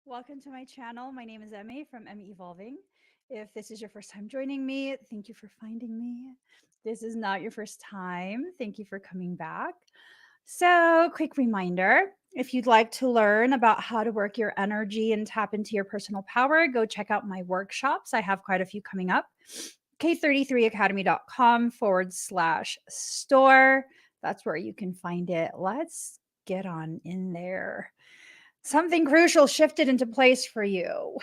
Welcome to my channel. My name is Emmy from Emmy Evolving. If this is your first time joining me, thank you for finding me. This is not your first time. Thank you for coming back. So, quick reminder, if you'd like to learn about how to work your energy and tap into your personal power, go check out my workshops. I have quite a few coming up. K33academy.com/store. That's where you can find it. Let's get on in there. Something crucial shifted into place for you.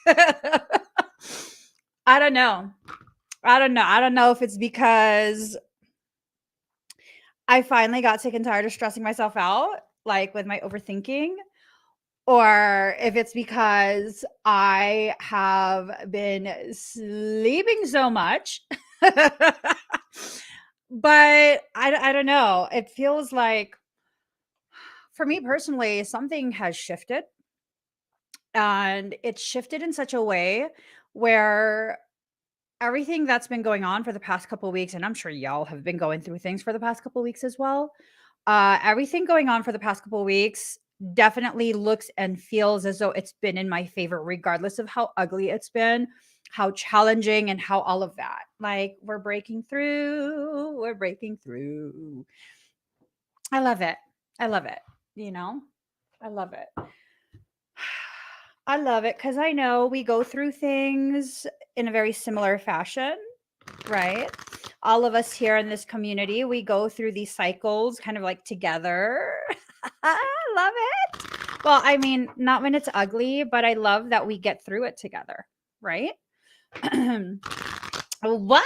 I don't know. I don't know if it's because I finally got sick and tired of stressing myself out, like with my overthinking, or if it's because I have been sleeping so much. But I don't know. It feels like, for me personally, something has shifted. And it's shifted in such a way where everything that's been going on for the past couple of weeks, and I'm sure y'all have been going through things for the past couple of weeks as well. Everything going on for the past couple of weeks definitely looks and feels as though it's been in my favor, regardless of how ugly it's been, how challenging, and how all of that. Like, we're breaking through. We're breaking through. I love it. I love it. You know, I love it. I love it because I know we go through things in a very similar fashion, right? All of us here in this community, we go through these cycles kind of like together. I love it. Well, I mean, not when it's ugly, but I love that we get through it together, right? What?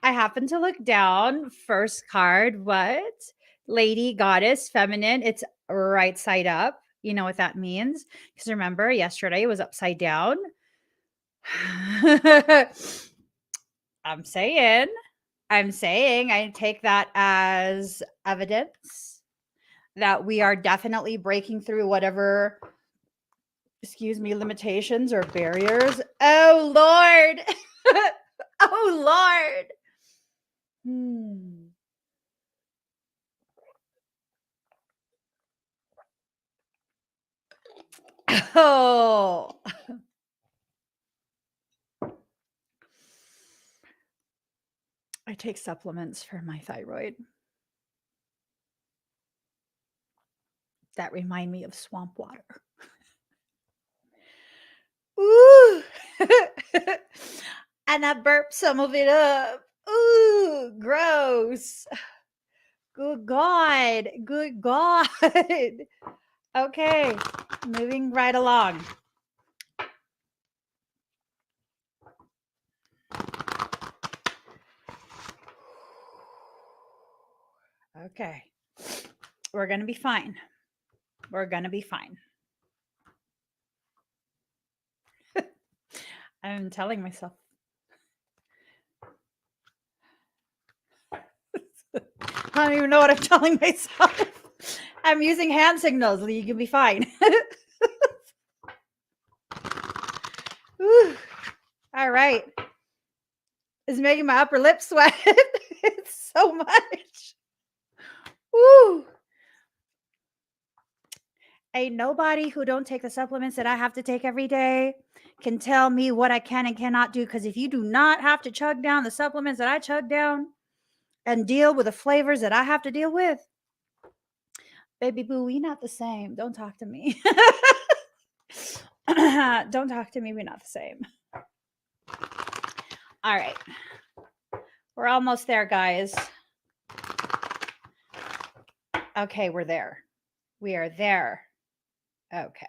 I happen to look down. First card, what? Lady, goddess, feminine. It's right side up. You know what that means? Because remember, yesterday it was upside down. I'm saying, I take that as evidence that we are definitely breaking through whatever, excuse me, limitations or barriers. Oh, Lord. Oh, Lord. Oh, I take supplements for my thyroid that remind me of swamp water. Ooh. And I burp some of it up. Ooh, gross. Good God. Good God. Okay, moving right along. Okay. We're going to be fine. We're going to be fine. I'm telling myself. I don't even know what I'm telling myself. I'm using hand signals. You can be fine. All right. It's making my upper lip sweat. It's so much. Woo. Ain't nobody who don't take the supplements that I have to take every day can tell me what I can and cannot do. Because if you do not have to chug down the supplements that I chug down and deal with the flavors that I have to deal with, baby boo, we not the same. Don't talk to me. Don't talk to me. We're not the same. All right. We're almost there, guys. Okay, we're there. We are there. Okay.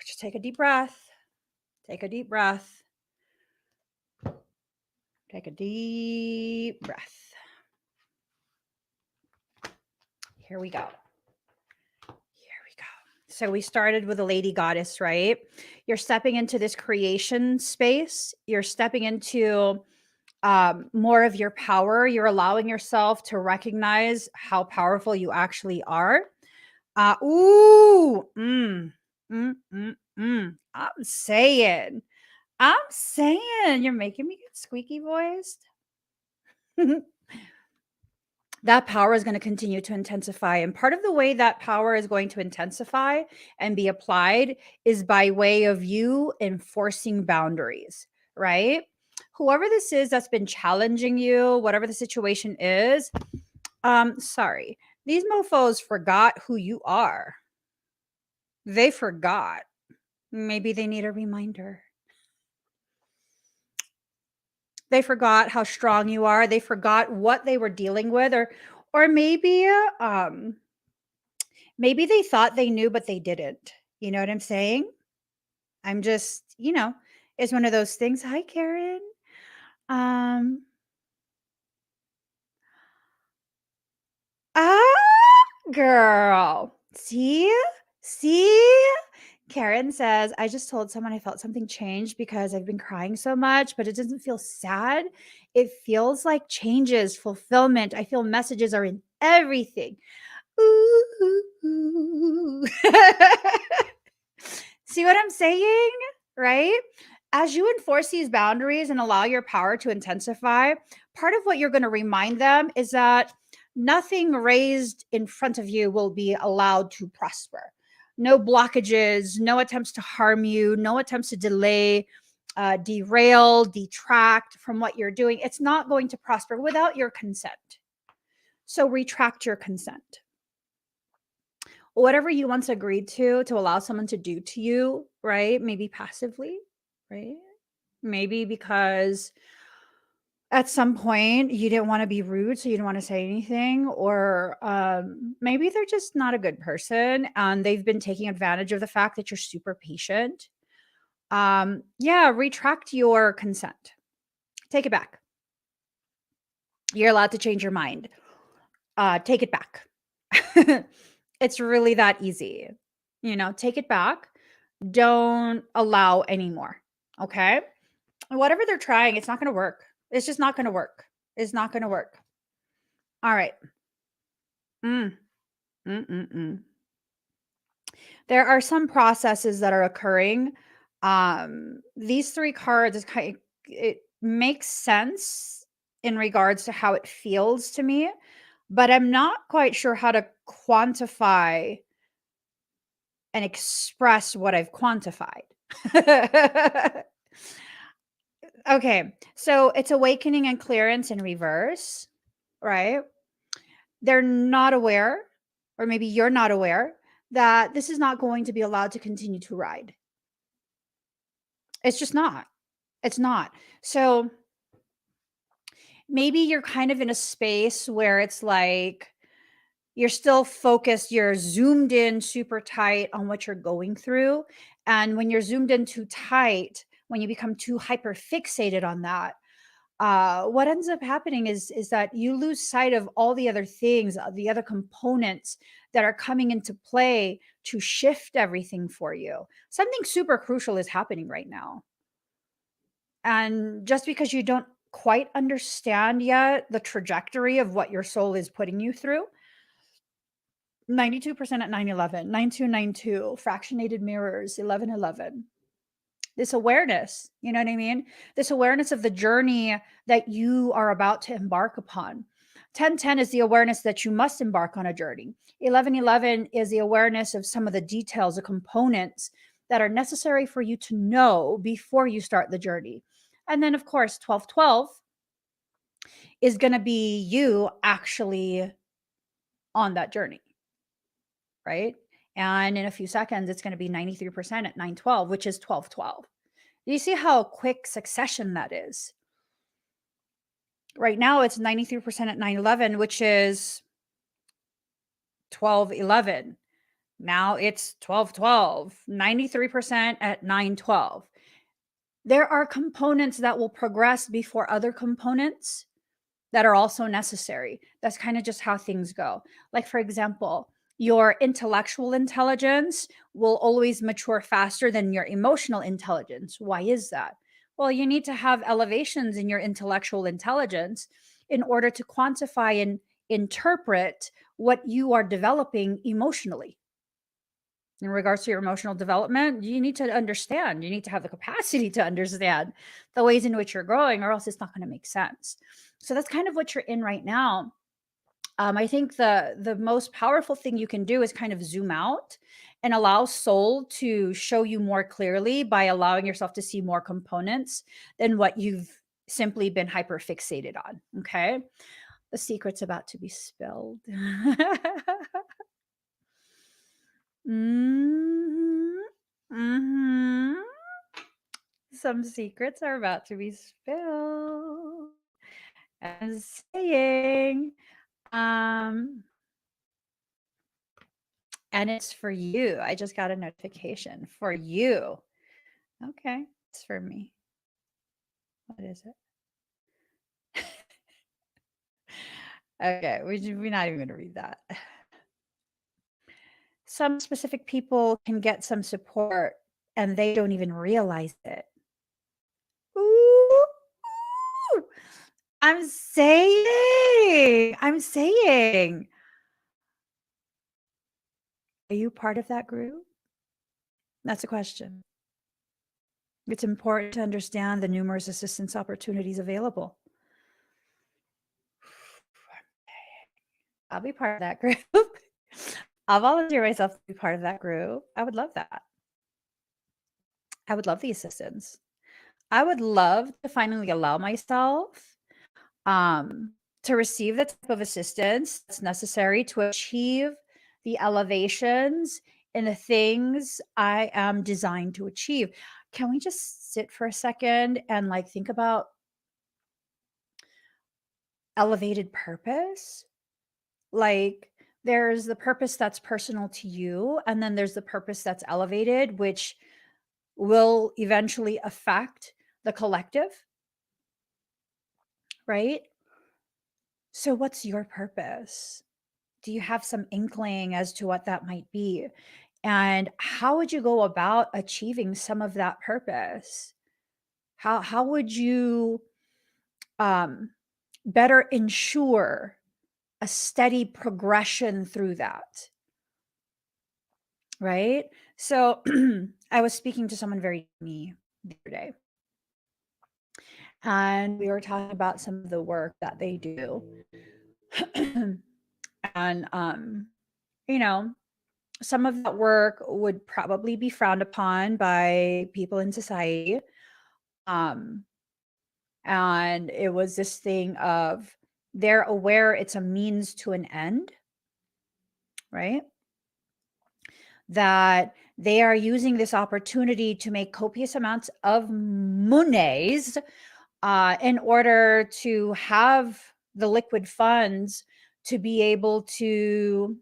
Just take a deep breath. Take a deep breath. Take a deep breath. Here we go. So we started with a lady goddess, right? You're stepping into this creation space. You're stepping into more of your power. You're allowing yourself to recognize how powerful you actually are. I'm saying, you're making me get squeaky voiced. that power is going to continue to intensify. And part of the way that power is going to intensify and be applied is by way of you enforcing boundaries, right? Whoever this is that's been challenging you, whatever the situation is, sorry, these mofos forgot who you are. They forgot. Maybe they need a reminder. They forgot how strong you are. They forgot what they were dealing with, or maybe they thought they knew, but they didn't. You know what I'm saying? I'm just, it's one of those things. Hi, Karen. Um, ah, girl. See? Karen says, I just told someone I felt something changed because I've been crying so much, but it doesn't feel sad. It feels like changes, fulfillment. I feel messages are in everything. Ooh. See what I'm saying? Right? As you enforce these boundaries and allow your power to intensify, part of what you're going to remind them is that nothing raised in front of you will be allowed to prosper. No blockages, no attempts to harm you, no attempts to delay, derail, detract from what you're doing. It's not going to prosper without your consent. So retract your consent. Whatever you once agreed to allow someone to do to you, right? Maybe passively, right? Maybe because at some point you didn't want to be rude, so you didn't want to say anything, or maybe they're just not a good person and they've been taking advantage of the fact that you're super patient. Yeah, retract your consent. Take it back. You're allowed to change your mind. Take it back. It's really that easy. Take it back. Don't allow anymore. Okay. Whatever they're trying, it's not going to work. It's just not going to work. It's not going to work. All right. Mm, mm, mm, mm. There are some processes that are occurring. These three cards is it makes sense in regards to how it feels to me, but I'm not quite sure how to quantify and express what I've quantified. Okay, so it's awakening and clearance in reverse, right? They're not aware, or maybe you're not aware, that this is not going to be allowed to continue to ride. It's just not. It's not. So maybe you're kind of in a space where it's like you're still focused, you're zoomed in super tight on what you're going through. And when you're zoomed in too tight, when you become too hyper fixated on that, what ends up happening is that you lose sight of all the other things, the other components that are coming into play to shift everything for you. Something super crucial is happening right now. And just because you don't quite understand yet the trajectory of what your soul is putting you through, 92% at 911, 9292, fractionated mirrors, 1111. This awareness, you know what I mean? This awareness of the journey that you are about to embark upon. 1010 is the awareness that you must embark on a journey. 1111 is the awareness of some of the details, the components that are necessary for you to know before you start the journey. And then, of course, 1212 is going to be you actually on that journey, right? And in a few seconds, it's going to be 93% at 912, which is 1212. Do you see how quick succession that is? Right now, it's 93% at 911, which is 1211. Now it's 1212, 93% at 912. There are components that will progress before other components that are also necessary. That's kind of just how things go. Like, for example, your intellectual intelligence will always mature faster than your emotional intelligence. Why is that? Well, you need to have elevations in your intellectual intelligence in order to quantify and interpret what you are developing emotionally. In regards to your emotional development, you need to understand, you need to have the capacity to understand the ways in which you're growing, or else it's not going to make sense. So that's kind of what you're in right now. I think the most powerful thing you can do is kind of zoom out and allow soul to show you more clearly by allowing yourself to see more components than what you've simply been hyper fixated on. Okay. The secret's about to be spilled. Mhm. Mhm. Some secrets are about to be spilled. I'm saying, um, and it's for you. I just got a notification for you. Okay, it's for me. What is it? Okay, we're not even going to read that. Some specific people can get some support and they don't even realize it. Ooh, ooh. I'm saying, are you part of that group? That's a question. It's important to understand the numerous assistance opportunities available. I'll be part of that group. I'll volunteer myself to be part of that group. I would love that. I would love the assistance. I would love to finally allow myself um, to receive the type of assistance that's necessary to achieve the elevations in the things I am designed to achieve. Can we just sit for a second and like think about elevated purpose? Like there's the purpose that's personal to you, and then there's the purpose that's elevated, which will eventually affect the collective, right? So, what's your purpose? Do you have some inkling as to what that might be? And how would you go about achieving some of that purpose? How would you um, better ensure a steady progression through that? Right? So I was speaking to someone very me the other day, and we were talking about some of the work that they do. And you know, some of that work would probably be frowned upon by people in society. Um, and it was this thing of they're aware it's a means to an end, right? That they are using this opportunity to make copious amounts of monies in order to have the liquid funds to be able to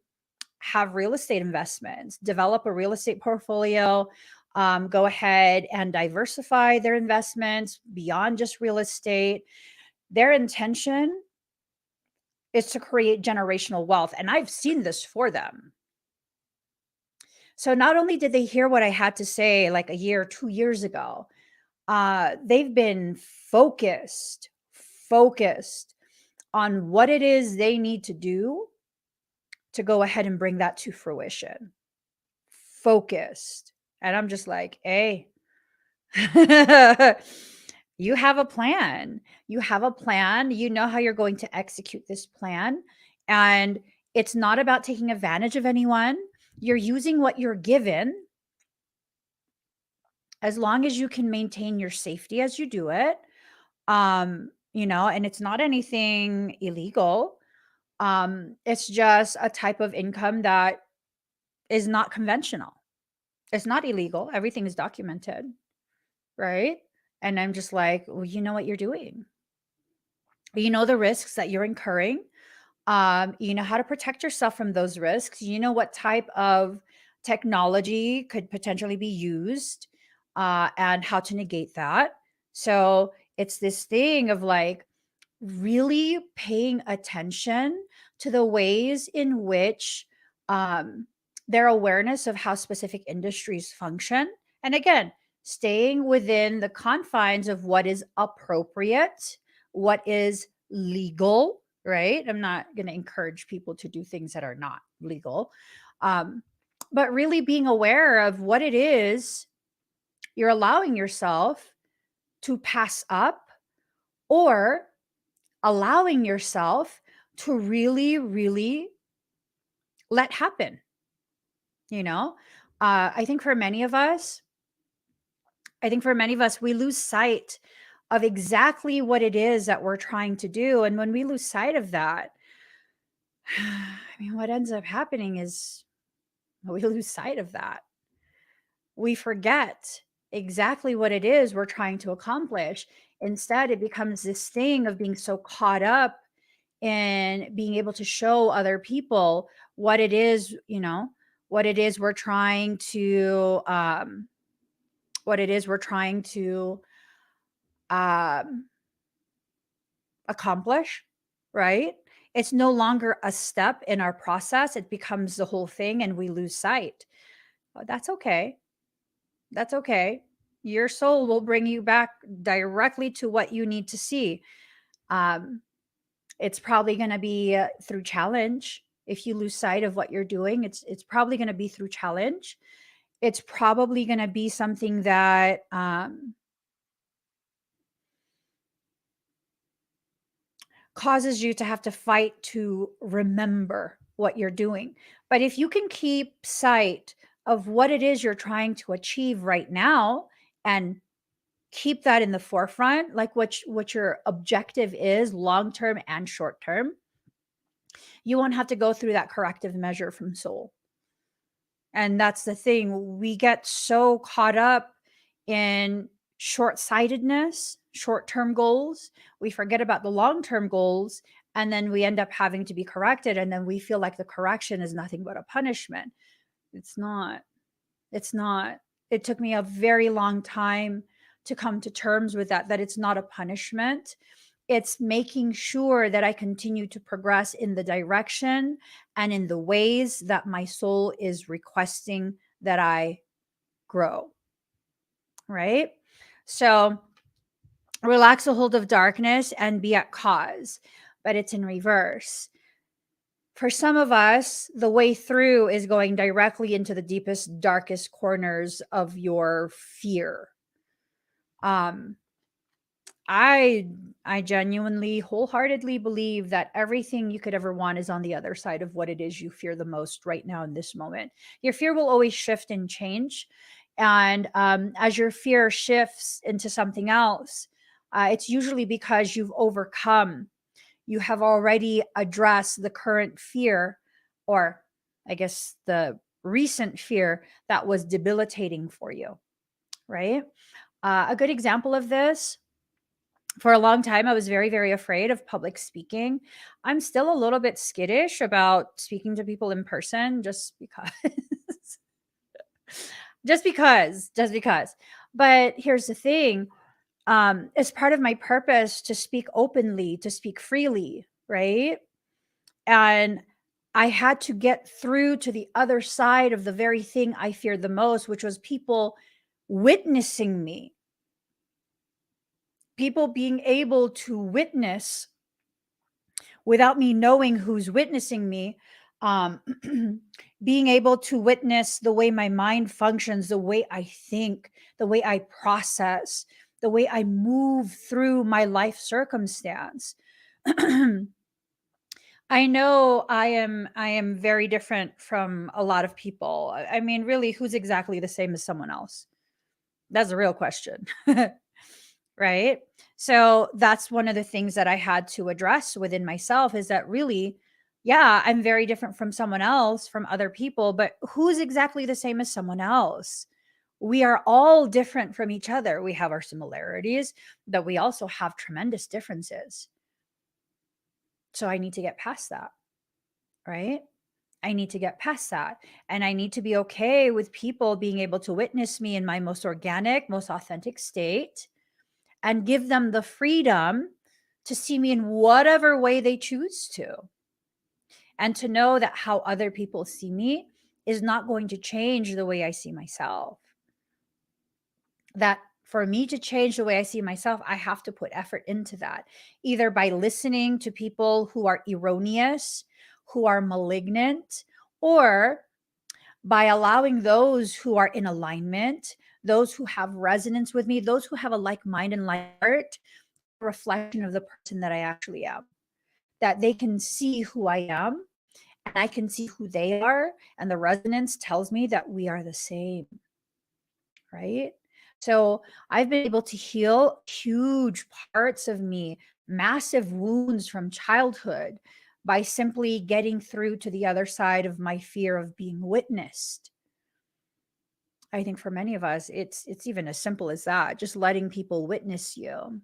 have real estate investments, develop a real estate portfolio, go ahead and diversify their investments beyond just real estate. Their intention is to create generational wealth. And I've seen this for them. So not only did they hear what I had to say like a year, 2 years ago, they've been focused on what it is they need to do to go ahead and bring that to fruition. Focused. And I'm just like, hey, you have a plan. You have a plan. You know how you're going to execute this plan. And it's not about taking advantage of anyone. You're using what you're given as long as you can maintain your safety as you do it. And it's not anything illegal. It's just a type of income that is not conventional. It's not illegal. Everything is documented, right? And I'm just like, well, you know what you're doing. You know the risks that you're incurring. You know how to protect yourself from those risks. You know what type of technology could potentially be used and how to negate that. So it's this thing of like really paying attention to the ways in which um, their awareness of how specific industries function. And again, staying within the confines of what is appropriate, what is legal, right? I'm not going to encourage people to do things that are not legal. Um, but really being aware of what it is you're allowing yourself to pass up or allowing yourself to really, really let happen. You know, I think for many of us, we lose sight of exactly what it is that we're trying to do. And when we lose sight of that, I mean, what ends up happening is we lose sight of that. We forget exactly what it is we're trying to accomplish. Instead, it becomes this thing of being so caught up in being able to show other people what it is, what it is we're trying to, what it is we're trying to um, accomplish, right? It's no longer a step in our process. It becomes the whole thing and we lose sight. But that's okay. That's okay. Your soul will bring you back directly to what you need to see. Um, it's probably going to be through challenge. If you lose sight of what you're doing, it's probably going to be through challenge. It's probably going to be something that causes you to have to fight to remember what you're doing. But if you can keep sight of what it is you're trying to achieve right now and keep that in the forefront, like what your objective is, long term and short term, you won't have to go through that corrective measure from soul. And that's the thing. We get so caught up in short sightedness, short term goals. We forget about the long term goals. And then we end up having to be corrected. And then we feel like the correction is nothing but a punishment. It's not. It's not. It took me a very long time to come to terms with that it's not a punishment. It's making sure that I continue to progress in the direction and in the ways that my soul is requesting that I grow. Right? So relax a hold of darkness and be at cause, but it's in reverse. For some of us, the way through is going directly into the deepest, darkest corners of your fear. Um, I genuinely, wholeheartedly believe that everything you could ever want is on the other side of what it is you fear the most right now in this moment. Your fear will always shift and change, and as your fear shifts into something else, it's usually because you've overcome. You have already addressed the current fear, or I guess the recent fear that was debilitating for you, right? A good example of this, for a long time, I was very, very afraid of public speaking. I'm still a little bit skittish about speaking to people in person just because. just because. But here's the thing, it's part of my purpose to speak openly, to speak freely, right? And I had to get through to the other side of the very thing I feared the most, which was people witnessing me, people being able to witness without me knowing who's witnessing me, um, being able to witness the way my mind functions, the way I think, the way I process, the way I move through my life circumstance. I know I am very different from a lot of people. I mean, really, who's exactly the same as someone else? That's a real question. Right? So that's one of the things that I had to address within myself, is that really, yeah, I'm very different from someone else, from other people, but who's exactly the same as someone else? We are all different from each other. We have our similarities, but we also have tremendous differences. So I need to get past that, right? I need to get past that. And I need to be okay with people being able to witness me in my most organic, most authentic state, and give them the freedom to see me in whatever way they choose to. And to know that how other people see me is not going to change the way I see myself. That for me to change the way I see myself, I have to put effort into that, either by listening to people who are erroneous, who are malignant, or by allowing those who are in alignment, those who have resonance with me, those who have a like mind and like heart, reflection of the person that I actually am. that they can see who I am and I can see who they are. And the resonance tells me that we are the same, right? So I've been able to heal huge parts of me, massive wounds from childhood, by simply getting through to the other side of my fear of being witnessed. I think for many of us, it's even as simple as that, just letting people witness you,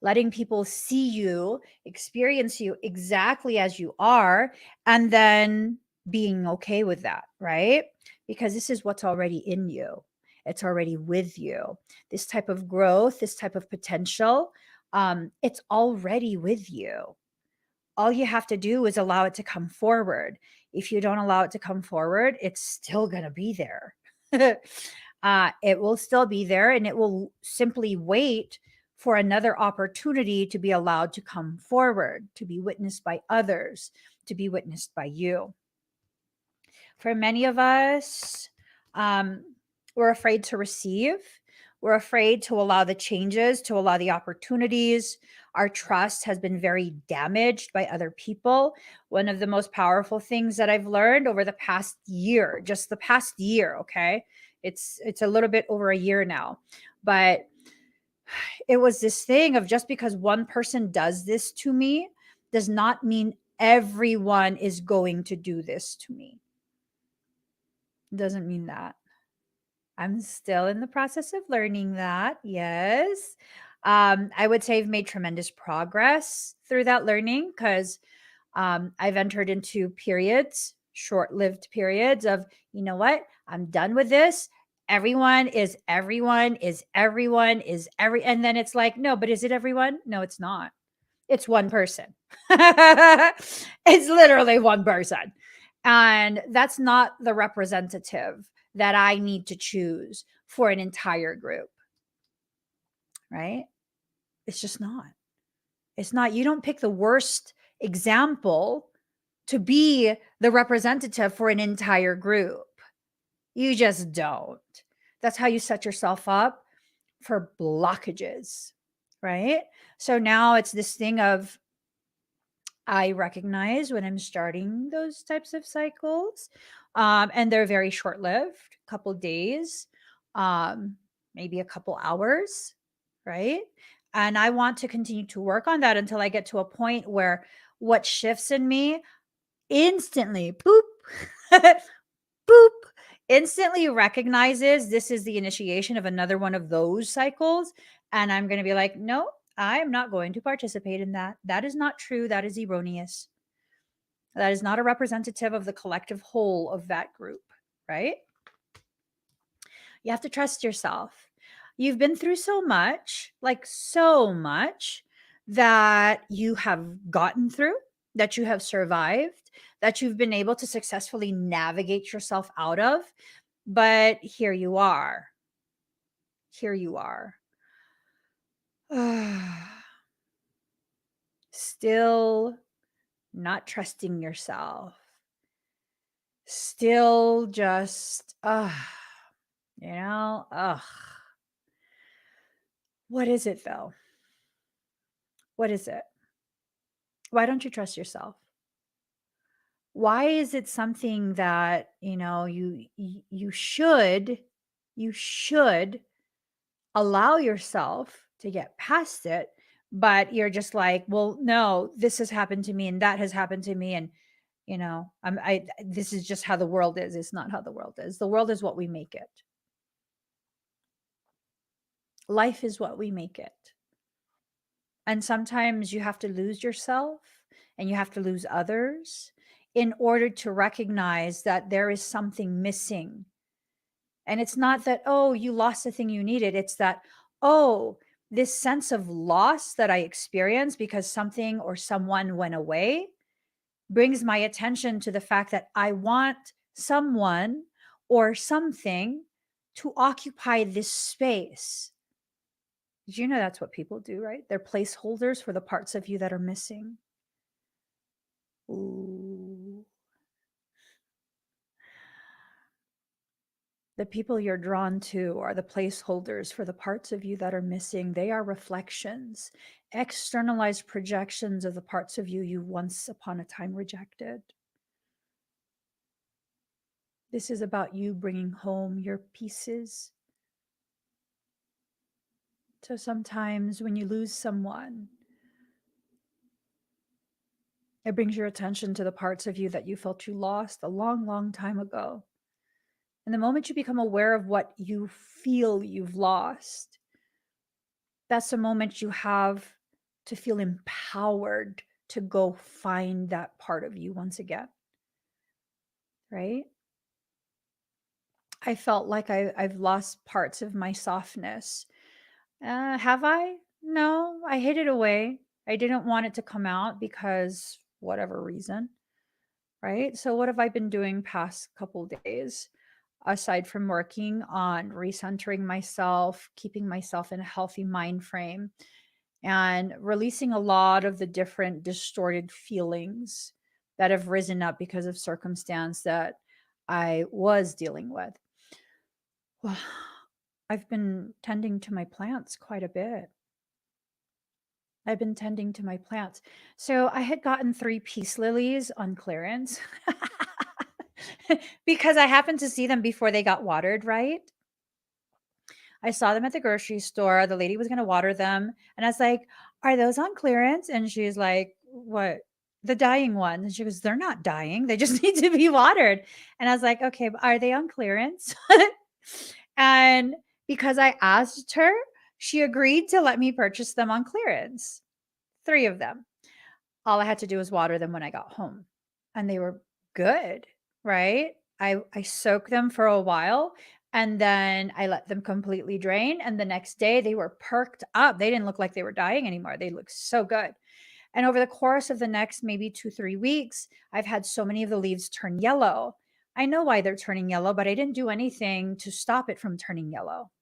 letting people see you, experience you exactly as you are, and then being okay with that, right? Because this is what's already in you. It's already with you. This type of growth, this type of potential, it's already with you. All you have to do is allow it to come forward. If you don't allow it to come forward, it's still going to be there. It will still be there, and it will simply wait for another opportunity to be allowed to come forward, to be witnessed by others, to be witnessed by you. For many of us, um, we're afraid to receive. We're afraid to allow the changes, to allow the opportunities. Our trust has been very damaged by other people. One of the most powerful things that I've learned over the past year, just the past year, okay? It's a little bit over a year now. But it was this thing of, just because one person does this to me does not mean everyone is going to do this to me. Doesn't mean that. I'm still in the process of learning that. Yes. I would say I've made tremendous progress through that learning, because I've entered into periods, short lived periods of, you know what? I'm done with this. Everyone is everyone is everyone is every. And then it's like, no, but is it everyone? No, it's not. It's one person. It's literally one person. And that's not the representative that I need to choose for an entire group, right? It's just not. It's not. You don't pick the worst example to be the representative for an entire group. You just don't. That's how you set yourself up for blockages, right? So now it's this thing of, I recognize when I'm starting those types of cycles, and they're very short lived, couple days, um, maybe a couple hours, right? And I want to continue to work on that until I get to a point where what shifts in me instantly, boop, boop, instantly recognizes this is the initiation of another one of those cycles. And I'm going to be like, no, I'm not going to participate in that. That is not true. That is erroneous. That is not a representative of the collective whole of that group, right? You have to trust yourself. You've been through so much, like so much, that you have gotten through, that you have survived, that you've been able to successfully navigate yourself out of. But here you are. Here you are. Still not trusting yourself. Still just, ugh. What is it though? What is it? Why don't you trust yourself? Why is it something that, you should allow yourself to get past it, but you're just like, well, no, this has happened to me and that has happened to me, and this is just how the world is. It's not how the world is. The world is what we make it. Life is what we make it. And sometimes you have to lose yourself and you have to lose others in order to recognize that there is something missing. And it's not that, oh, you lost the thing you needed. It's that, oh, this sense of loss that I experienced because something or someone went away brings my attention to the fact that I want someone or something to occupy this space. Did you know that's what people do, right? They're placeholders for the parts of you that are missing. Ooh. The people you're drawn to are the placeholders for the parts of you that are missing. They are reflections, externalized projections of the parts of you you once upon a time rejected. This is about you bringing home your pieces. So sometimes when you lose someone, it brings your attention to the parts of you that you felt you lost a long, long time ago. And the moment you become aware of what you feel you've lost, that's the moment you have to feel empowered to go find that part of you once again. Right? I felt like I've lost parts of my softness. Have I? No, I hid it away. I didn't want it to come out because whatever reason. Right? So, what have I been doing past couple days? Aside from working on recentering myself, keeping myself in a healthy mind frame, and releasing a lot of the different distorted feelings that have risen up because of circumstance that I was dealing with. Well, I've been tending to my plants quite a bit. I've been tending to my plants. So I had gotten 3 peace lilies on clearance because I happened to see them before they got watered, right? I saw them at the grocery store. The lady was going to water them. And I was like, "Are those on clearance?" And she's like, "What?" "The dying ones." And she goes, "They're not dying. They just need to be watered." And I was like, "Okay, but are they on clearance?" And because I asked her, she agreed to let me purchase them on clearance. 3 of them. All I had to do was water them when I got home. And they were good, right? I soaked them for a while and then I let them completely drain. And the next day they were perked up. They didn't look like they were dying anymore. They looked so good. And over the course of the next maybe 2-3 weeks, I've had so many of the leaves turn yellow. I know why they're turning yellow, but I didn't do anything to stop it from turning yellow.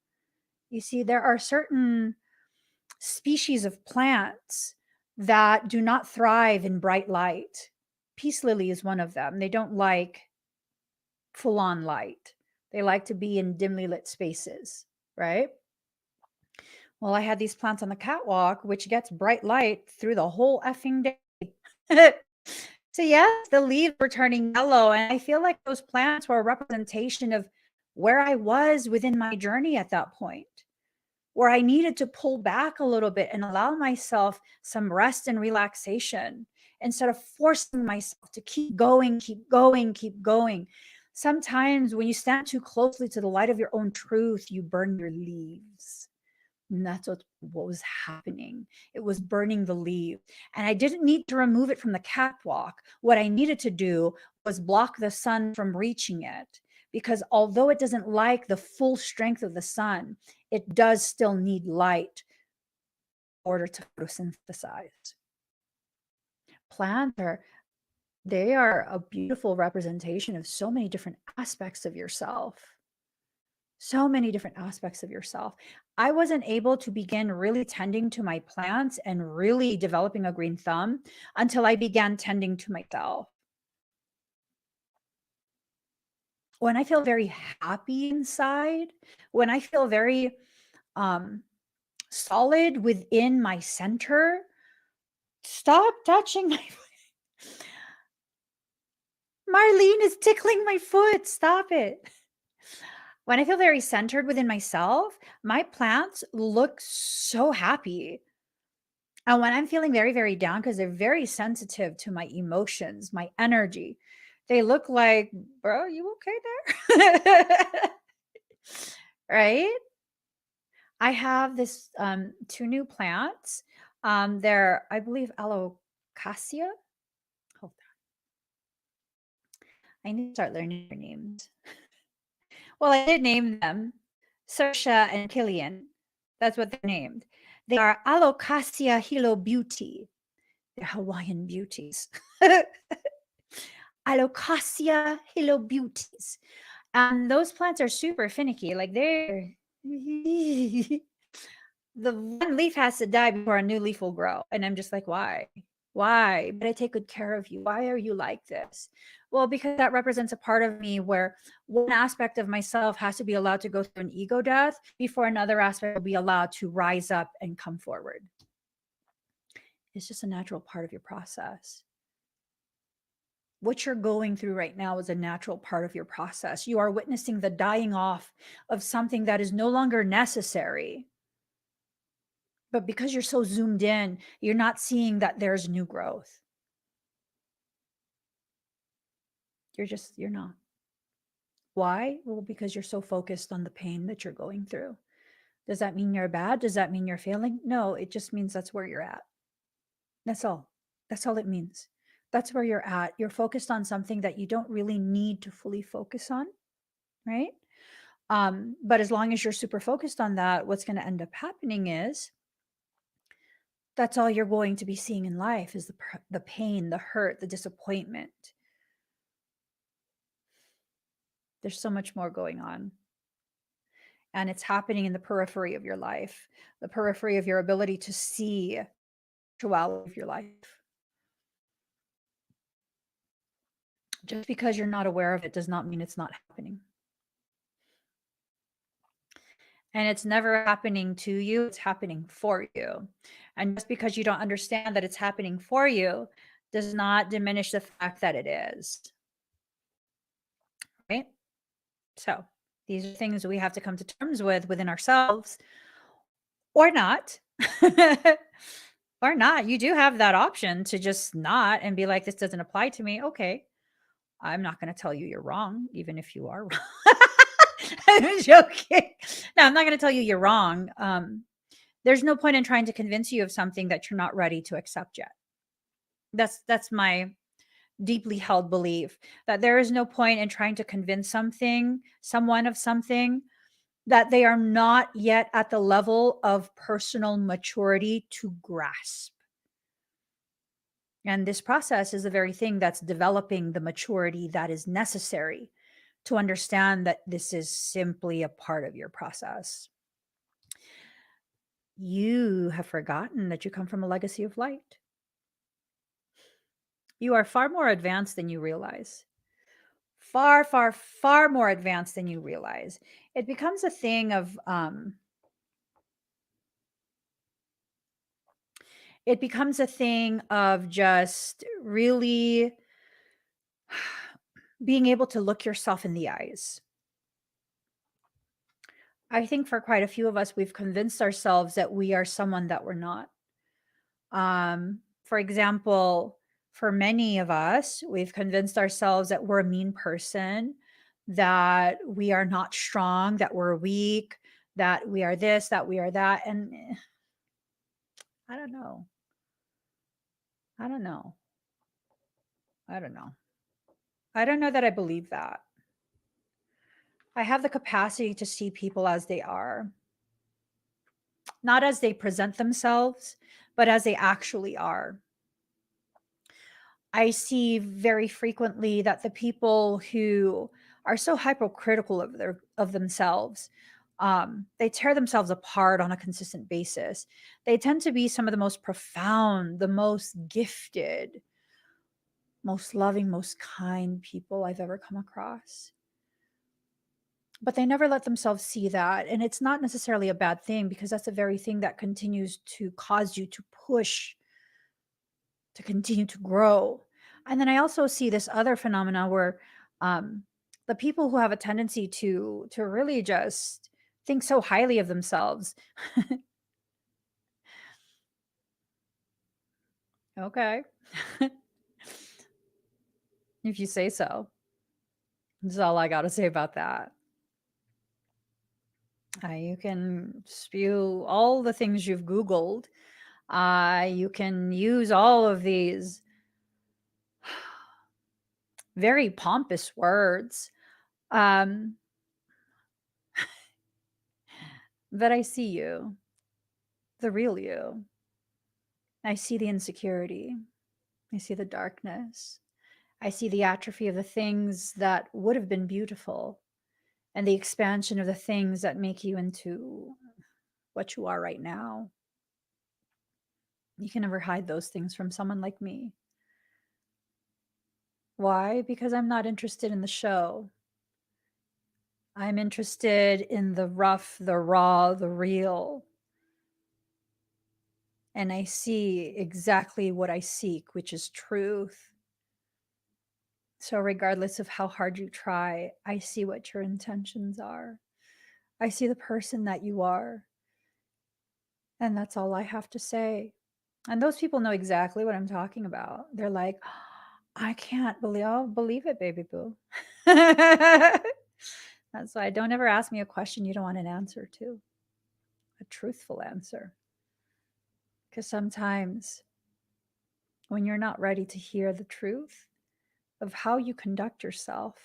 You see, there are certain species of plants that do not thrive in bright light. Peace lily is one of them. They don't like full on light, they like to be in dimly lit spaces, right? Well, I had these plants on the catwalk, which gets bright light through the whole effing day. So, yes, the leaves were turning yellow. And I feel like those plants were a representation of where I was within my journey at that point, where I needed to pull back a little bit and allow myself some rest and relaxation instead of forcing myself to keep going, keep going, keep going. Sometimes when you stand too closely to the light of your own truth, you burn your leaves. And that's what was happening. It was burning the leaf. And I didn't need to remove it from the catwalk. What I needed to do was block the sun from reaching it. Because although it doesn't like the full strength of the sun, it does still need light in order to photosynthesize. Plants they are a beautiful representation of so many different aspects of yourself. So many different aspects of yourself. I wasn't able to begin really tending to my plants and really developing a green thumb until I began tending to myself. When I feel very happy inside, when I feel very solid within my center, stop touching my Marlene is tickling my foot. Stop it. When I feel very centered within myself, my plants look so happy. And when I'm feeling very, very down, because they're very sensitive to my emotions, my energy, they look like, bro, you okay there? Right? I have this 2 new plants. They're, I believe, alocasia. Hold on. I need to start learning their names. Well, I did name them Saoirse and Killian. That's what they're named. They are Alocasia Hilo Beauty. They're Hawaiian beauties. Alocasia Hilo Beauties. And those plants are super finicky. Like they're the one leaf has to die before a new leaf will grow. And I'm just like, why? Why? But I take good care of you. Why are you like this? Well, because that represents a part of me where one aspect of myself has to be allowed to go through an ego death before another aspect will be allowed to rise up and come forward. It's just a natural part of your process. What you're going through right now is a natural part of your process. You are witnessing the dying off of something that is no longer necessary. But because you're so zoomed in, you're not seeing that there's new growth. You're not. Why? Well, because you're so focused on the pain that you're going through. Does that mean you're bad? Does that mean you're failing? No, it just means that's where you're at. That's all. That's all it means. That's where you're at. You're focused on something that you don't really need to fully focus on, right? But as long as you're super focused on that, what's going to end up happening is that's all you're going to be seeing in life is the pain, the hurt, the disappointment. There's so much more going on. And it's happening in the periphery of your life, the periphery of your ability to see the actuality of your life. Just because you're not aware of it does not mean it's not happening. And it's never happening to you, it's happening for you. And just because you don't understand that it's happening for you does not diminish the fact that it is. Right? So these are things we have to come to terms with within ourselves or not. Or not. You do have that option to just not and be like, this doesn't apply to me. Okay. I'm not going to tell you you're wrong, even if you are wrong. I'm joking. No, I'm not going to tell you you're wrong. There's no point in trying to convince you of something that you're not ready to accept yet. That's my deeply held belief, that there is no point in trying to convince someone of something that they are not yet at the level of personal maturity to grasp. And this process is the very thing that's developing the maturity that is necessary to understand that this is simply a part of your process. You have forgotten that you come from a legacy of light. You are far more advanced than you realize. Far, far, far more advanced than you realize. It becomes a thing of just really being able to look yourself in the eyes. I think for quite a few of us, we've convinced ourselves that we are someone that we're not. For example, for many of us, we've convinced ourselves that we're a mean person, that we are not strong, that we're weak, that we are this, that we are that. And I don't know. I don't know. I don't know. I don't know that I believe that. I have the capacity to see people as they are, not as they present themselves, but as they actually are. I see very frequently that the people who are so hypercritical of themselves, they tear themselves apart on a consistent basis. They tend to be some of the most profound, the most gifted, most loving, most kind people I've ever come across. But they never let themselves see that. And it's not necessarily a bad thing, because that's the very thing that continues to cause you to push, to continue to grow. And then I also see this other phenomena where the people who have a tendency to really just think so highly of themselves. Okay. If you say so. That's all I got to say about that. You can spew all the things you've Googled. You can use all of these very pompous words. But I see you, the real you. I see the insecurity. I see the darkness. I see the atrophy of the things that would have been beautiful, and the expansion of the things that make you into what you are right now. You can never hide those things from someone like me. Why? Because I'm not interested in the show. I'm interested in the rough, the raw, the real. And I see exactly what I seek, which is truth. So, regardless of how hard you try, I see what your intentions are. I see the person that you are. And that's all I have to say. And those people know exactly what I'm talking about. They're like, I can't believe, I'll believe it, baby boo. That's why don't ever ask me a question you don't want an answer to, a truthful answer. Because sometimes when you're not ready to hear the truth of how you conduct yourself,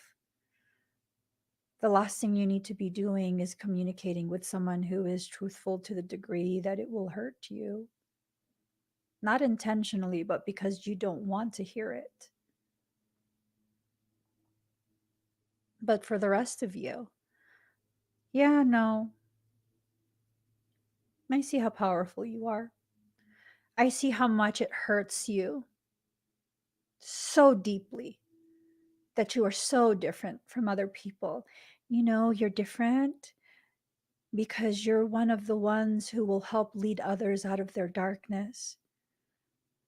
the last thing you need to be doing is communicating with someone who is truthful to the degree that it will hurt you. Not intentionally, but because you don't want to hear it. But for the rest of you, yeah, no, I see how powerful you are. I see how much it hurts you so deeply that you are so different from other people. You know, you're different because you're one of the ones who will help lead others out of their darkness.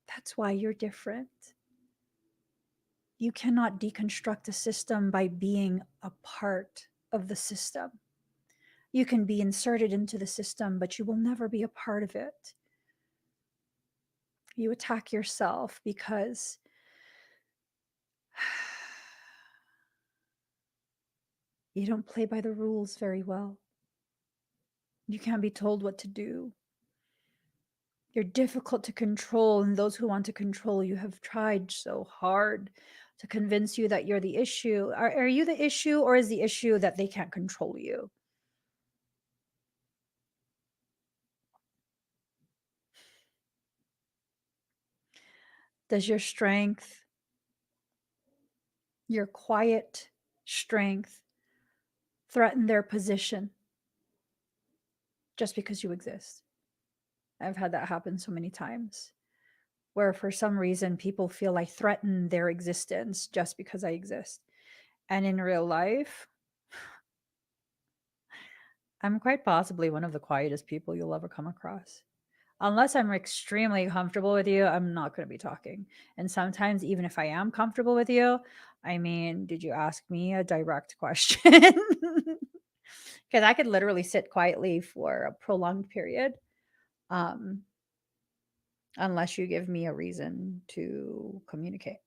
That's why you're different. You cannot deconstruct a system by being a part of the system. You can be inserted into the system, but you will never be a part of it. You attack yourself because you don't play by the rules very well. You can't be told what to do. You're difficult to control, and those who want to control you have tried so hard to convince you that you're the issue. Are you the issue, or is the issue that they can't control you? Does your strength, your quiet strength, threaten their position just because you exist? I've had that happen so many times, where for some reason people feel I threaten their existence just because I exist. And in real life, I'm quite possibly one of the quietest people you'll ever come across. Unless I'm extremely comfortable with you, I'm not going to be talking. And sometimes, even if I am comfortable with you, I mean, did you ask me a direct question? Because I could literally sit quietly for a prolonged period, um, unless you give me a reason to communicate.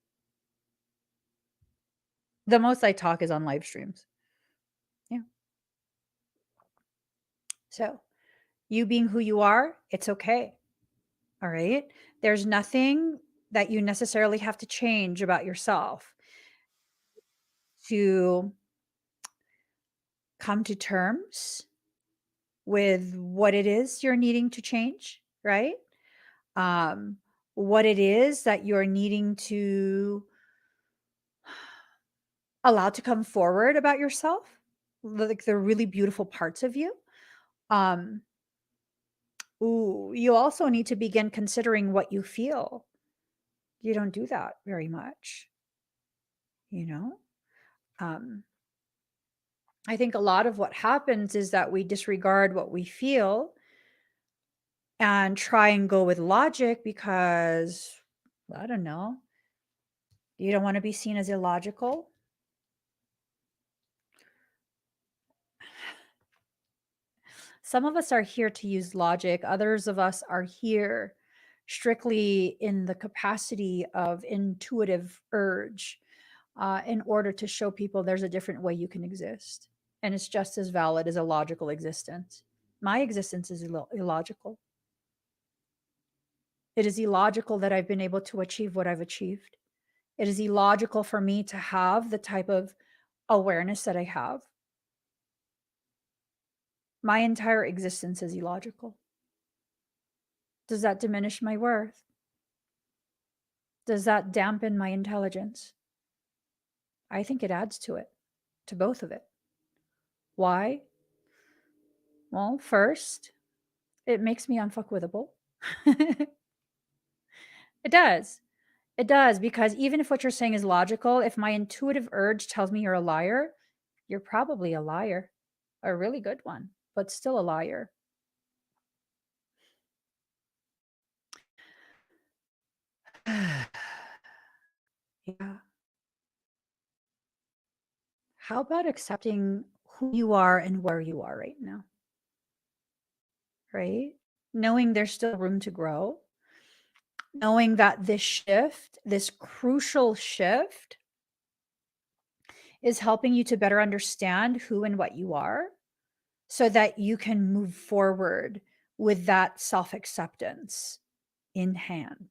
The most I talk is on live streams. Yeah. So, you being who you are, it's okay. All right. There's nothing that you necessarily have to change about yourself to come to terms with what it is you're needing to change, right? Um, what it is that you're needing to allow to come forward about yourself, like the really beautiful parts of you. Um, ooh, you also need to begin considering what you feel. You don't do that very much, you know? Um, I think a lot of what happens is that we disregard what we feel and try and go with logic because, I don't know, you don't want to be seen as illogical. Some of us are here to use logic, others of us are here strictly in the capacity of intuitive urge, in order to show people there's a different way you can exist. And it's just as valid as a logical existence. My existence is illogical. It is illogical that I've been able to achieve what I've achieved. It is illogical for me to have the type of awareness that I have. My entire existence is illogical. Does that diminish my worth? Does that dampen my intelligence? I think it adds to it, to both of it. Why? Well, first, it makes me unfuckwithable. It does. It does, because even if what you're saying is logical, if my intuitive urge tells me you're a liar, you're probably a liar, a really good one, but still a liar. Yeah. How about accepting who you are and where you are right now, right? Knowing there's still room to grow, knowing that this shift, this crucial shift, is helping you to better understand who and what you are so that you can move forward with that self acceptance in hand.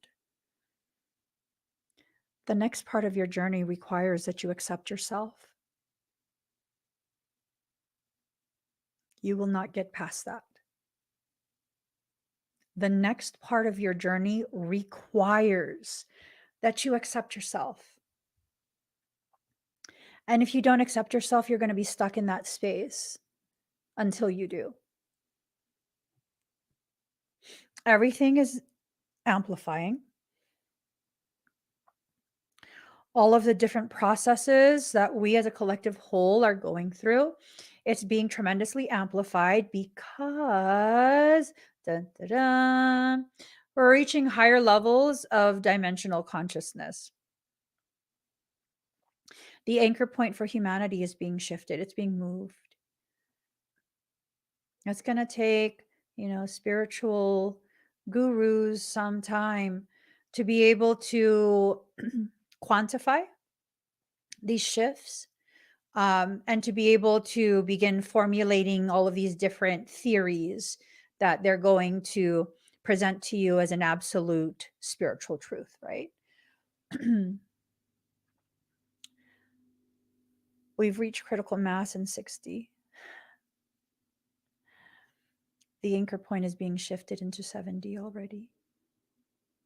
The next part of your journey requires that you accept yourself. You will not get past that. The next part of your journey requires that you accept yourself. And if you don't accept yourself, you're going to be stuck in that space until you do. Everything is amplifying. All of the different processes that we as a collective whole are going through, it's being tremendously amplified because dun, dun, dun, we're reaching higher levels of dimensional consciousness. The anchor point for humanity is being shifted, it's being moved. It's going to take, spiritual gurus some time to be able to quantify these shifts, and to be able to begin formulating all of these different theories that they're going to present to you as an absolute spiritual truth, right? We've reached critical mass in 60. The anchor point is being shifted into 70 already.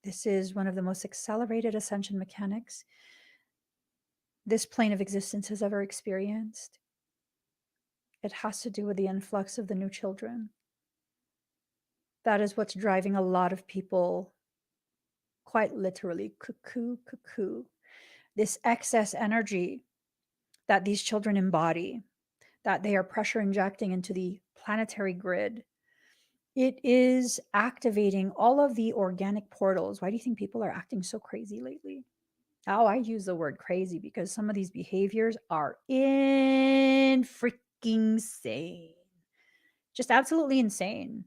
This is one of the most accelerated ascension mechanics this plane of existence has ever experienced. It has to do with the influx of the new children. That is what's driving a lot of people, quite literally, cuckoo. This excess energy that these children embody, that they are pressure injecting into the planetary grid, it is activating all of the organic portals. Why do you think people are acting so crazy lately? Oh, I use the word crazy because some of these behaviors are in freaking insane. Just absolutely insane.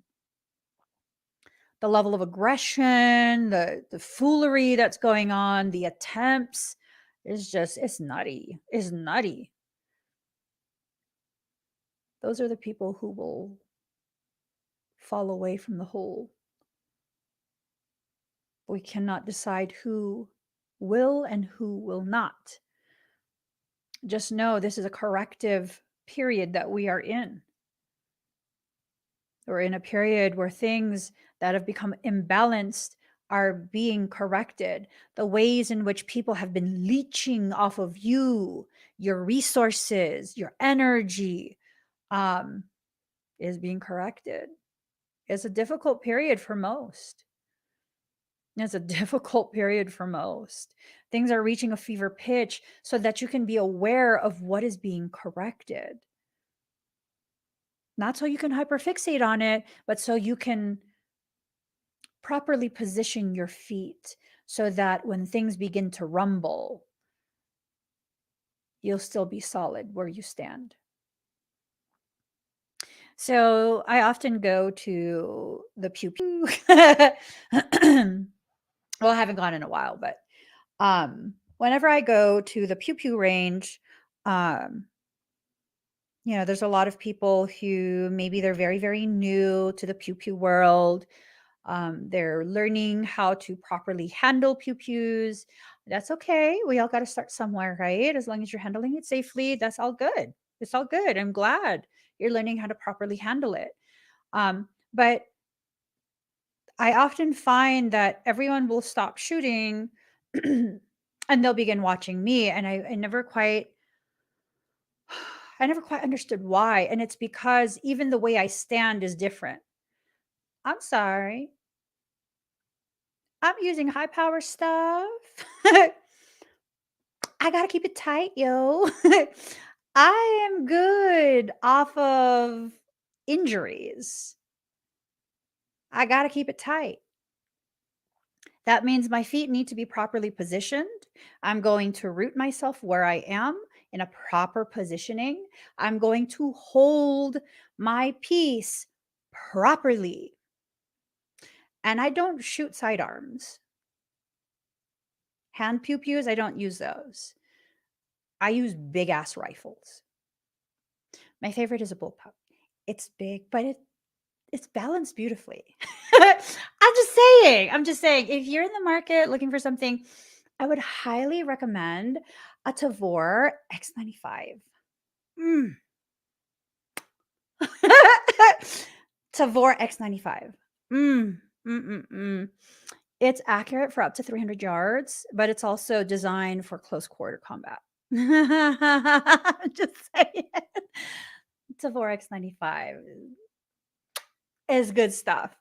The level of aggression, the foolery that's going on, the attempts is just, it's nutty. It's nutty. Those are the people who will fall away from the whole. We cannot decide who will and who will not. Just know this is a corrective period that we are in. We're in a period where things that have become imbalanced are being corrected. The ways in which people have been leeching off of you, your resources, your energy, is being corrected. It's a difficult period for most. It's a difficult period for most. Things are reaching a fever pitch so that you can be aware of what is being corrected. Not so you can hyperfixate on it, but so you can properly position your feet so that when things begin to rumble, you'll still be solid where you stand. So I often go to the pew pew. Well, I haven't gone in a while, but whenever I go to the pew pew range, um, there's a lot of people who maybe they're very, very new to the pew pew world. They're learning how to properly handle pew pews. That's okay. We all got to start somewhere, right? As long as you're handling it safely, that's all good. It's all good. I'm glad you're learning how to properly handle it. But I often find that everyone will stop shooting and they'll begin watching me. And I never quite understood why. And it's because even the way I stand is different. I'm sorry. I'm using high power stuff. I gotta keep it tight, yo. I am good off of injuries. I gotta keep it tight. That means my feet need to be properly positioned. I'm going to root myself where I am in a proper positioning. I'm going to hold my piece properly. And I don't shoot sidearms. Hand pew pews, I don't use those. I use big ass rifles. My favorite is a bullpup. It's big, but it's balanced beautifully. I'm just saying, if you're in the market looking for something, I would highly recommend a Tavor X95. Mm. Tavor X95. Mm. Mm-mm-mm. It's accurate for up to 300 yards, but it's also designed for close quarter combat. Just saying. Tavor X95 is good stuff.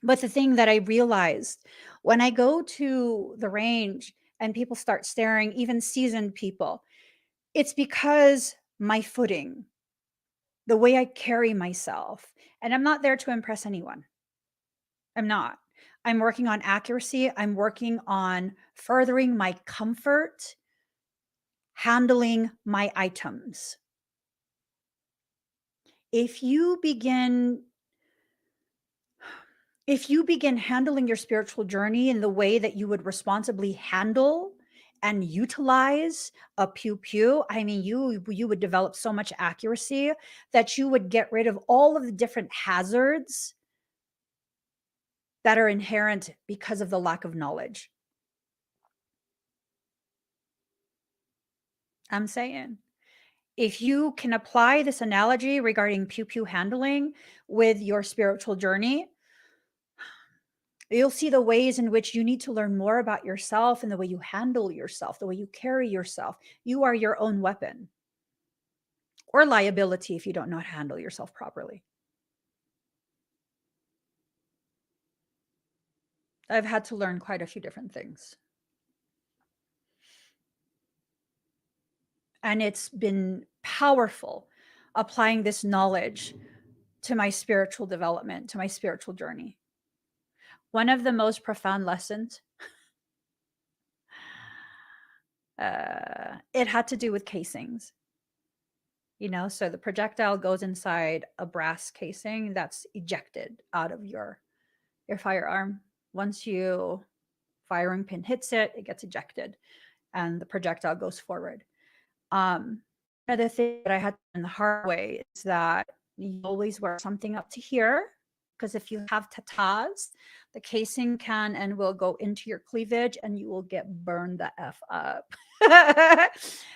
But the thing that I realized when I go to the range and people start staring, even seasoned people, it's because my footing, the way I carry myself, and I'm not there to impress anyone. I'm not. I'm working on accuracy. I'm working on furthering my comfort, handling my items. If you begin handling your spiritual journey in the way that you would responsibly handle and utilize a pew pew, I mean, you would develop so much accuracy that you would get rid of all of the different hazards that are inherent because of the lack of knowledge. I'm saying, if you can apply this analogy regarding pew pew handling with your spiritual journey, you'll see the ways in which you need to learn more about yourself and the way you handle yourself, the way you carry yourself. You are your own weapon or liability if you don't know how to handle yourself properly. I've had to learn quite a few different things. And it's been powerful applying this knowledge to my spiritual development, to my spiritual journey. One of the most profound lessons, it had to do with casings. So the projectile goes inside a brass casing that's ejected out of your firearm. Once you firing pin hits it, it gets ejected and the projectile goes forward. Another thing that I had to learn the hard way is that you always wear something up to here, because if you have tatas, the casing can and will go into your cleavage and you will get burned the F up.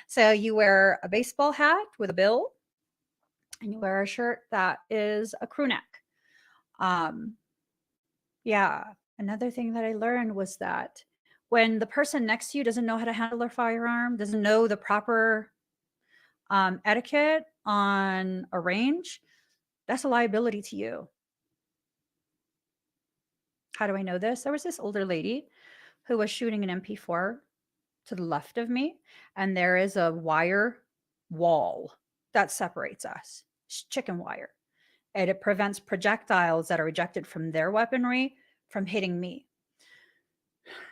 So you wear a baseball hat with a bill and you wear a shirt that is a crew neck. Yeah. Another thing that I learned was that when the person next to you doesn't know how to handle their firearm, doesn't know the proper etiquette on a range, that's a liability to you. How do I know this? There was this older lady who was shooting an MP4 to the left of me, and there is a wire wall that separates us. It's chicken wire. And it prevents projectiles that are ejected from their weaponry from hitting me.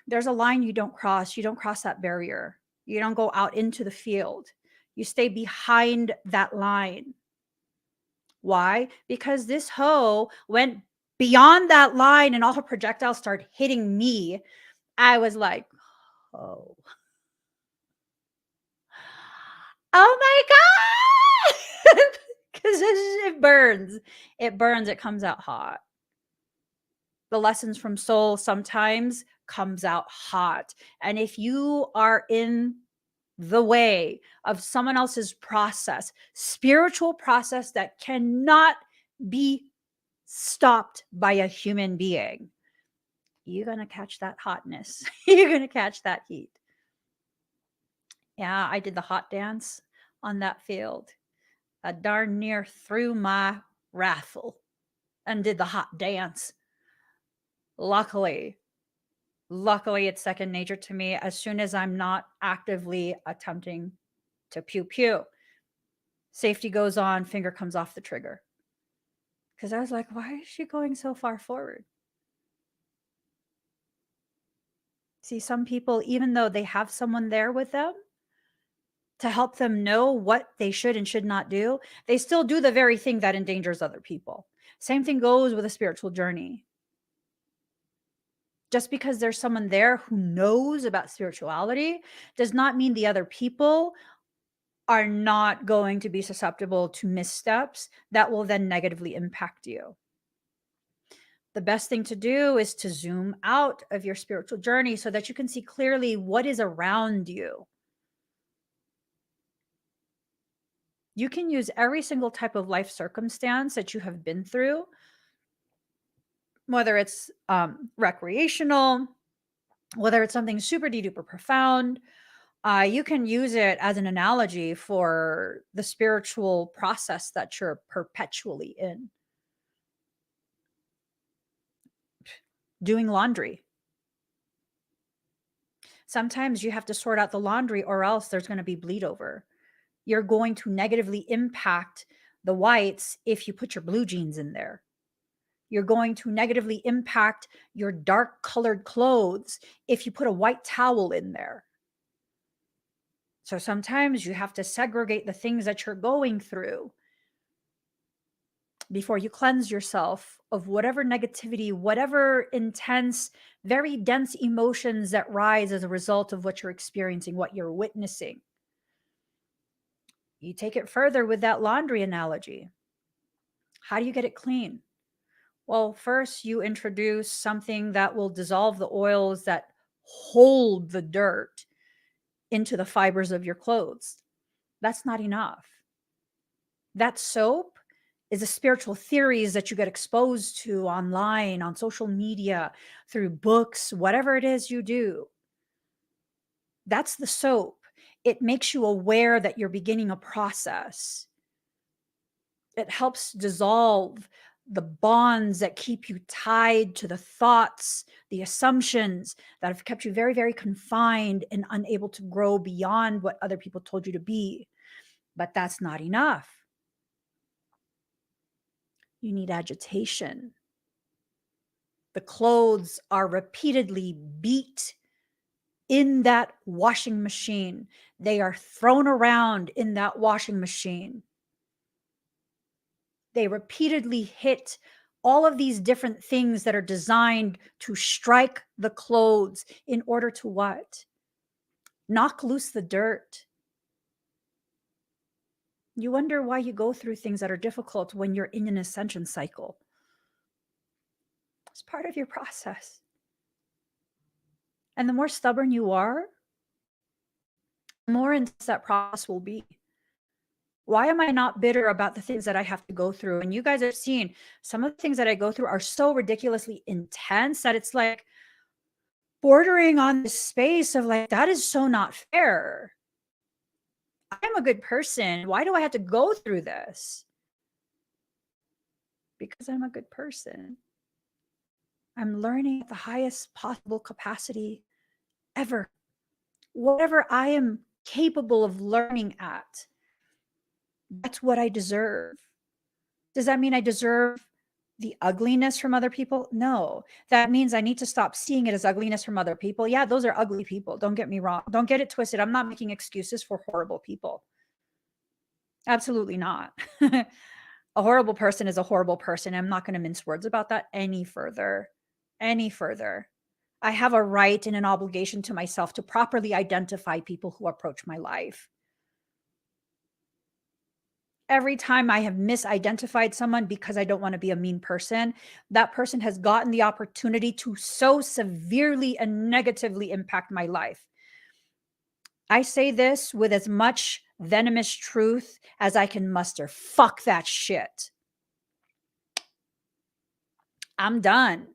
There's a line you don't cross. You don't cross that barrier. You don't go out into the field. You stay behind that line. Why? Because this hoe went beyond that line and all her projectiles started hitting me. I was like, oh. Oh my God. Because it burns. It burns. It comes out hot. The lessons from soul sometimes comes out hot. And if you are in the way of someone else's process, spiritual process that cannot be stopped by a human being, you're going to catch that hotness. You're going to catch that heat. Yeah, I did the hot dance on that field. I darn near threw my raffle and did the hot dance. Luckily, Luckily, it's second nature to me. As soon as I'm not actively attempting to pew pew, safety goes on, finger comes off the trigger. Because I was like, why is she going so far forward? See, some people, even though they have someone there with them to help them know what they should and should not do, they still do the very thing that endangers other people. Same thing goes with a spiritual journey. Just because there's someone there who knows about spirituality does not mean the other people are not going to be susceptible to missteps that will then negatively impact you. The best thing to do is to zoom out of your spiritual journey so that you can see clearly what is around you. You can use every single type of life circumstance that you have been through, whether it's recreational, whether it's something super duper profound. You can use it as an analogy for the spiritual process that you're perpetually in. Doing laundry. Sometimes you have to sort out the laundry or else there's going to be bleed over. You're going to negatively impact the whites if you put your blue jeans in there. You're going to negatively impact your dark colored clothes if you put a white towel in there. So sometimes you have to segregate the things that you're going through before you cleanse yourself of whatever negativity, whatever intense, very dense emotions that rise as a result of what you're experiencing, what you're witnessing. You take it further with that laundry analogy. How do you get it clean? Well, first you introduce something that will dissolve the oils that hold the dirt into the fibers of your clothes. That's not enough. That soap is the spiritual theories that you get exposed to online, on social media, through books, whatever it is you do. That's the soap. It makes you aware that you're beginning a process. It helps dissolve the bonds that keep you tied to the thoughts, the assumptions that have kept you very, very confined and unable to grow beyond what other people told you to be. But that's not enough. You need agitation. The clothes are repeatedly beat in that washing machine. They are thrown around in that washing machine. They repeatedly hit all of these different things that are designed to strike the clothes in order to what? Knock loose the dirt. You wonder why you go through things that are difficult when you're in an ascension cycle. It's part of your process. And the more stubborn you are, the more intense that process will be. Why am I not bitter about the things that I have to go through? And you guys have seen some of the things that I go through are so ridiculously intense that it's like bordering on the space of like, that is so not fair. I'm a good person. Why do I have to go through this? Because I'm a good person. I'm learning at the highest possible capacity ever. Whatever I am capable of learning at, that's what I deserve. Does that mean I deserve the ugliness from other people? No. That means I need to stop seeing it as ugliness from other people. Yeah, those are ugly people. Don't get me wrong. Don't get it twisted. I'm not making excuses for horrible people. Absolutely not. A horrible person is a horrible person. I'm not going to mince words about that any further. Any further. I have a right and an obligation to myself to properly identify people who approach my life. Every time I have misidentified someone because I don't want to be a mean person, that person has gotten the opportunity to so severely and negatively impact my life. I say this with as much venomous truth as I can muster. Fuck that shit. I'm done.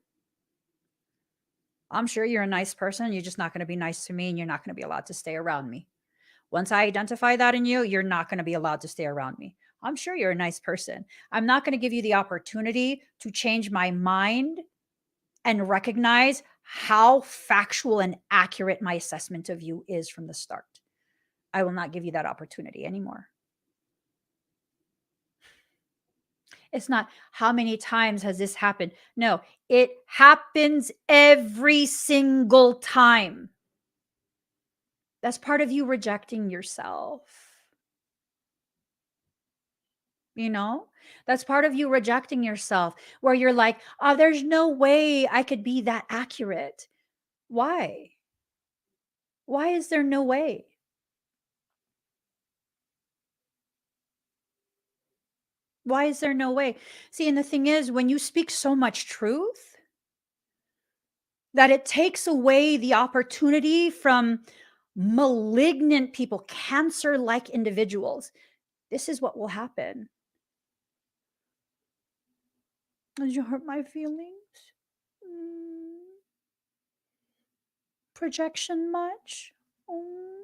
I'm sure you're a nice person. You're just not going to be nice to me and you're not going to be allowed to stay around me. Once I identify that in you, you're not going to be allowed to stay around me. I'm sure you're a nice person. I'm not going to give you the opportunity to change my mind and recognize how factual and accurate my assessment of you is from the start. I will not give you that opportunity anymore. It's not how many times has this happened? No, it happens every single time. That's part of you rejecting yourself. You know, that's part of you rejecting yourself, where you're like, oh, there's no way I could be that accurate. Why? Why is there no way? Why is there no way? See, and the thing is, when you speak so much truth, that it takes away the opportunity from malignant people, cancer like individuals. This is what will happen. Did you hurt my feelings? Mm, projection much? Mm,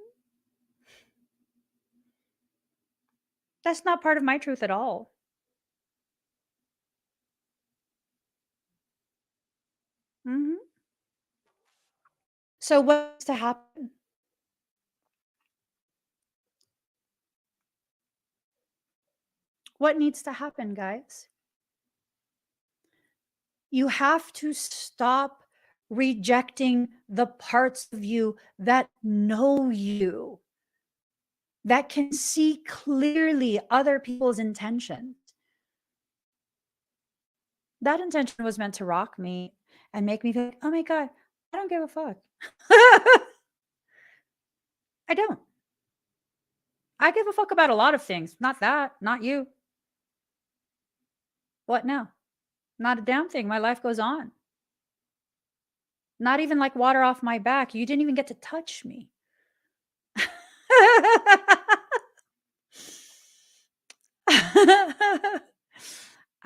that's not part of my truth at all. Mhm. So what needs to happen? What needs to happen, guys? You have to stop rejecting the parts of you that know you, that can see clearly other people's intentions. That intention was meant to rock me and make me feel like, oh my God, I don't give a fuck. I don't. I give a fuck about a lot of things. Not that, not you. What now? Not a damn thing. My life goes on. Not even like water off my back. You didn't even get to touch me.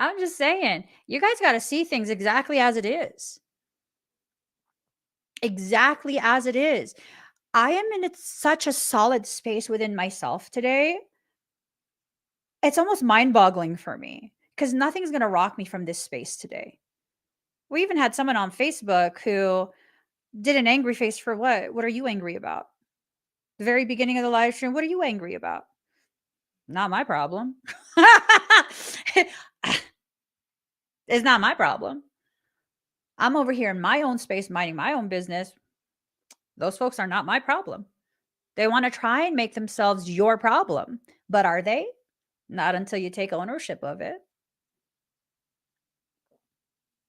I'm just saying, you guys got to see things exactly as it is. Exactly as it is. I am in such a solid space within myself today. It's almost mind-boggling for me because nothing's going to rock me from this space today. We even had someone on Facebook who did an angry face for what? What are you angry about? The very beginning of the live stream, what are you angry about? Not my problem. It's not my problem. I'm over here in my own space, minding my own business. Those folks are not my problem. They want to try and make themselves your problem. But are they? Not until you take ownership of it.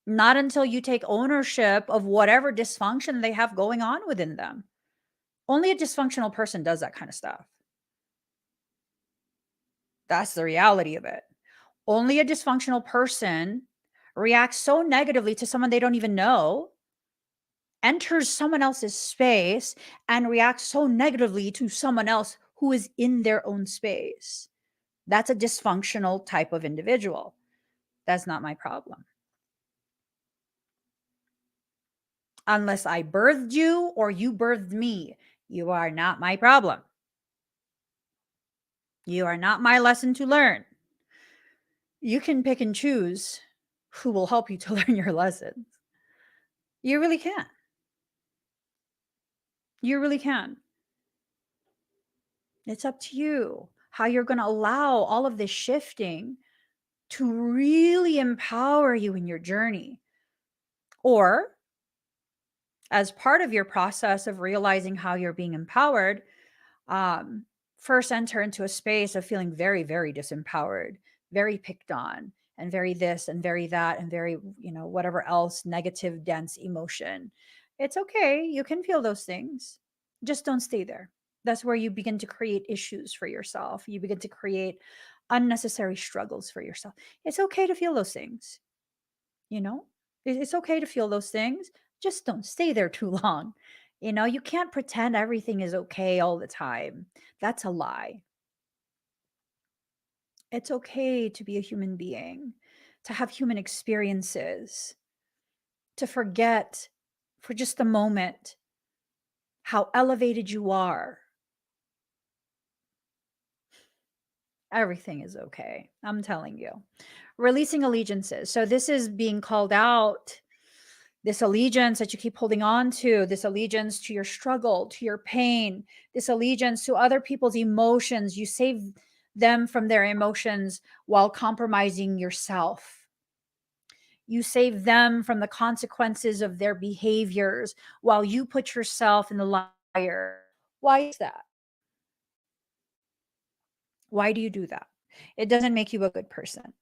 Not until you take ownership of whatever dysfunction they have going on within them. Only a dysfunctional person does that kind of stuff. That's the reality of it. Only a dysfunctional person reacts so negatively to someone they don't even know, enters someone else's space, and reacts so negatively to someone else who is in their own space. That's a dysfunctional type of individual. That's not my problem. Unless I birthed you or you birthed me, you are not my problem. You are not my lesson to learn. You can pick and choose who will help you to learn your lessons. You really can. You really can. It's up to you how you're going to allow all of this shifting to really empower you in your journey. Or, as part of your process of realizing how you're being empowered, um, first enter into a space of feeling very, very disempowered, very picked on, and very this and very that, and very, whatever else negative, dense emotion. It's okay. You can feel those things. Just don't stay there. That's where you begin to create issues for yourself. You begin to create unnecessary struggles for yourself. It's okay to feel those things. You know, it's okay to feel those things. Just don't stay there too long. You can't pretend everything is okay all the time. That's a lie. It's okay to be a human being, to have human experiences, to forget for just a moment how elevated you are. Everything is okay. I'm telling you. Releasing allegiances. So this is being called out This allegiance that you keep holding on to, this allegiance to your struggle, to your pain, this allegiance to other people's emotions, you save them from their emotions while compromising yourself. You save them from the consequences of their behaviors while you put yourself in the liar. Why is that? Why do you do that? It doesn't make you a good person.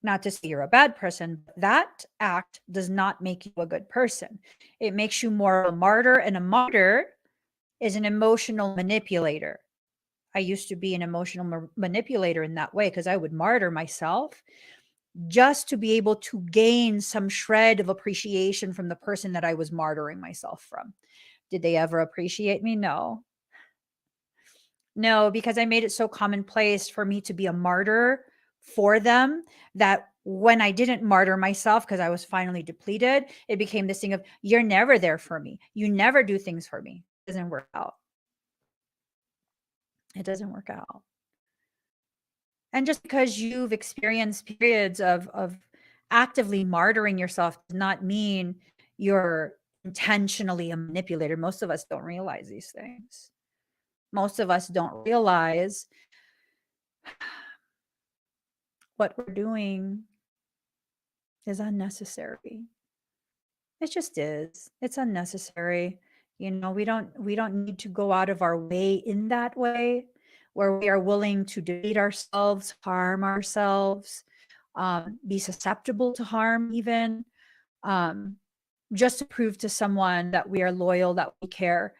Not to say you're a bad person, but that act does not make you a good person. It makes you more of a martyr, and a martyr is an emotional manipulator. I used to be an emotional manipulator in that way because I would martyr myself just to be able to gain some shred of appreciation from the person that I was martyring myself from. Did they ever appreciate me? No. No, because I made it so commonplace for me to be a martyr for them that when I didn't martyr myself because I was finally depleted, it became this thing of, you're never there for me. You never do things for me. It doesn't work out. It doesn't work out. And just because you've experienced periods of actively martyring yourself does not mean you're intentionally a manipulator. Most of us don't realize these things. Most of us don't realize what we're doing is unnecessary. It just is. It's unnecessary. We don't need to go out of our way in that way where we are willing to defeat ourselves, harm ourselves, be susceptible to harm even, um, just to prove to someone that we are loyal, that we care.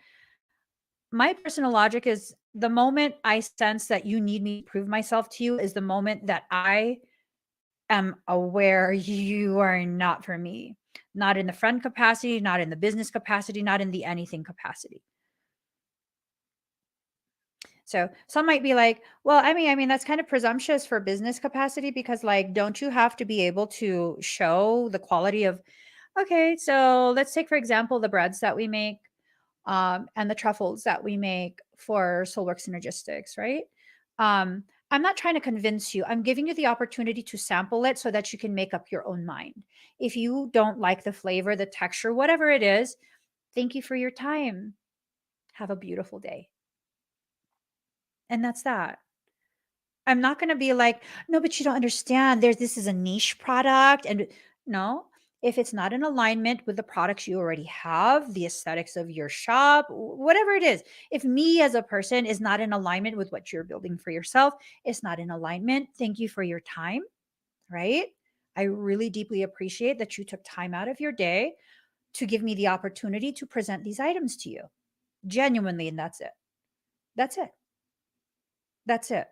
My personal logic is the moment I sense that you need me to prove myself to you is the moment that I am aware you are not for me, not in the friend capacity, not in the business capacity, not in the anything capacity. So some might be like, well, I mean, that's kind of presumptuous for business capacity because, like, don't you have to be able to show the quality of, okay, so let's take, for example, the breads that we make, and the truffles that we make for Soulwork Synergistics, right? I'm not trying to convince you. I'm giving you the opportunity to sample it so that you can make up your own mind. If you don't like the flavor, the texture, whatever it is, thank you for your time. Have a beautiful day. And that's that. I'm not going to be like, no, but you don't understand. This is a niche product. And no, if it's not in alignment with the products you already have, the aesthetics of your shop, whatever it is, if me as a person is not in alignment with what you're building for yourself, it's not in alignment. Thank you for your time, right? I really deeply appreciate that you took time out of your day to give me the opportunity to present these items to you. Genuinely, and that's it. That's it. That's it.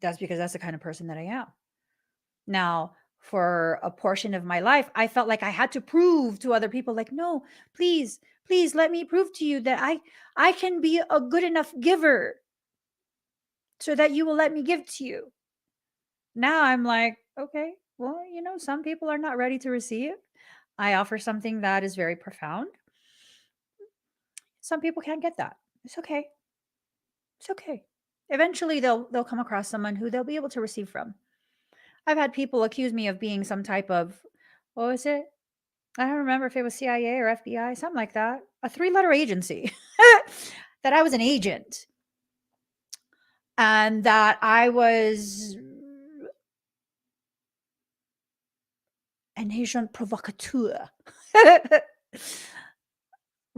That's because that's the kind of person that I am. Now, for a portion of my life, I felt like I had to prove to other people, like, no, please, please let me prove to you that I can be a good enough giver so that you will let me give to you. Now I'm like, okay, well, some people are not ready to receive. I offer something that is very profound. Some people can't get that. It's okay. It's okay. Eventually they'll come across someone who they'll be able to receive from. I've had people accuse me of being some type of, what was it? I don't remember if it was CIA or FBI, something like that. A three-letter agency. That I was an agent and that I was an agent provocateur.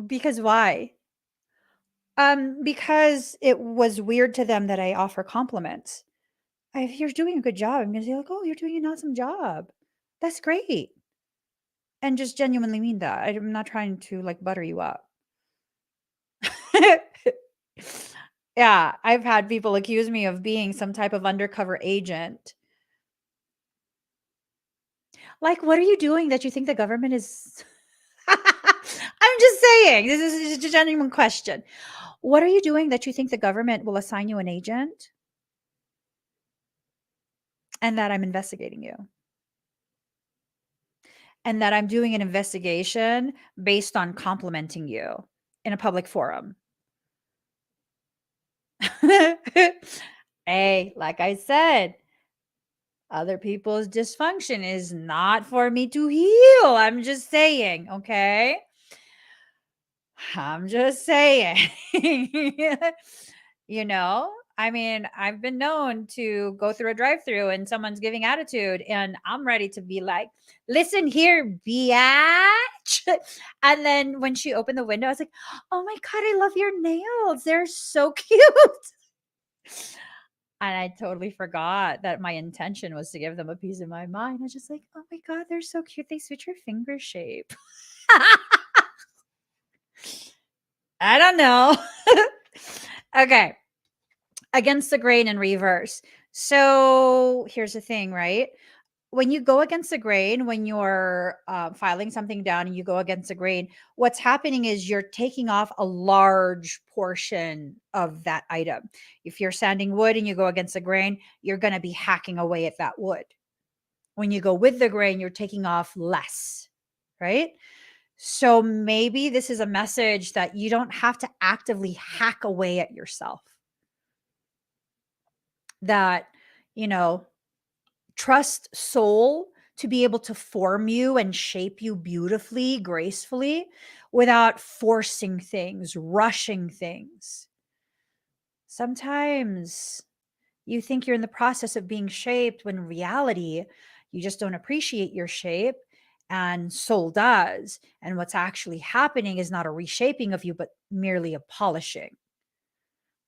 Because why? Because it was weird to them that I offer compliments. If you're doing a good job, I'm gonna say like, "Oh, you're doing an awesome job. That's great." And just genuinely mean that. I'm not trying to like butter you up. Yeah, I've had people accuse me of being some type of undercover agent. Like, what are you doing that you think the government is I'm just saying, this is a genuine question. What are you doing that you think the government will assign you an agent and that I'm investigating you? And that I'm doing an investigation based on complimenting you in a public forum. Hey, like I said, Other people's dysfunction is not for me to heal. I'm just saying, okay? I'm just saying. You know? I mean, I've been known to go through a drive-through and someone's giving attitude, and I'm ready to be like, "Listen here, biatch." And then when she opened the window, I was like, "Oh my God, I love your nails. They're so cute." And I totally forgot that my intention was to give them a piece of my mind. I was just like, "Oh my God, they're so cute. They suit your finger shape." I don't know. Okay. Against the grain in reverse. So here's the thing, right? When you go against the grain, when you're filing something down and you go against the grain, what's happening is you're taking off a large portion of that item. If you're sanding wood and you go against the grain, you're going to be hacking away at that wood. When you go with the grain, you're taking off less, right? So maybe this is a message that you don't have to actively hack away at yourself. That, you know, trust soul to be able to form you and shape you beautifully, gracefully, without forcing things, rushing things. Sometimes you think you're in the process of being shaped when in reality, you just don't appreciate your shape and soul does. And what's actually happening is not a reshaping of you, but merely a polishing.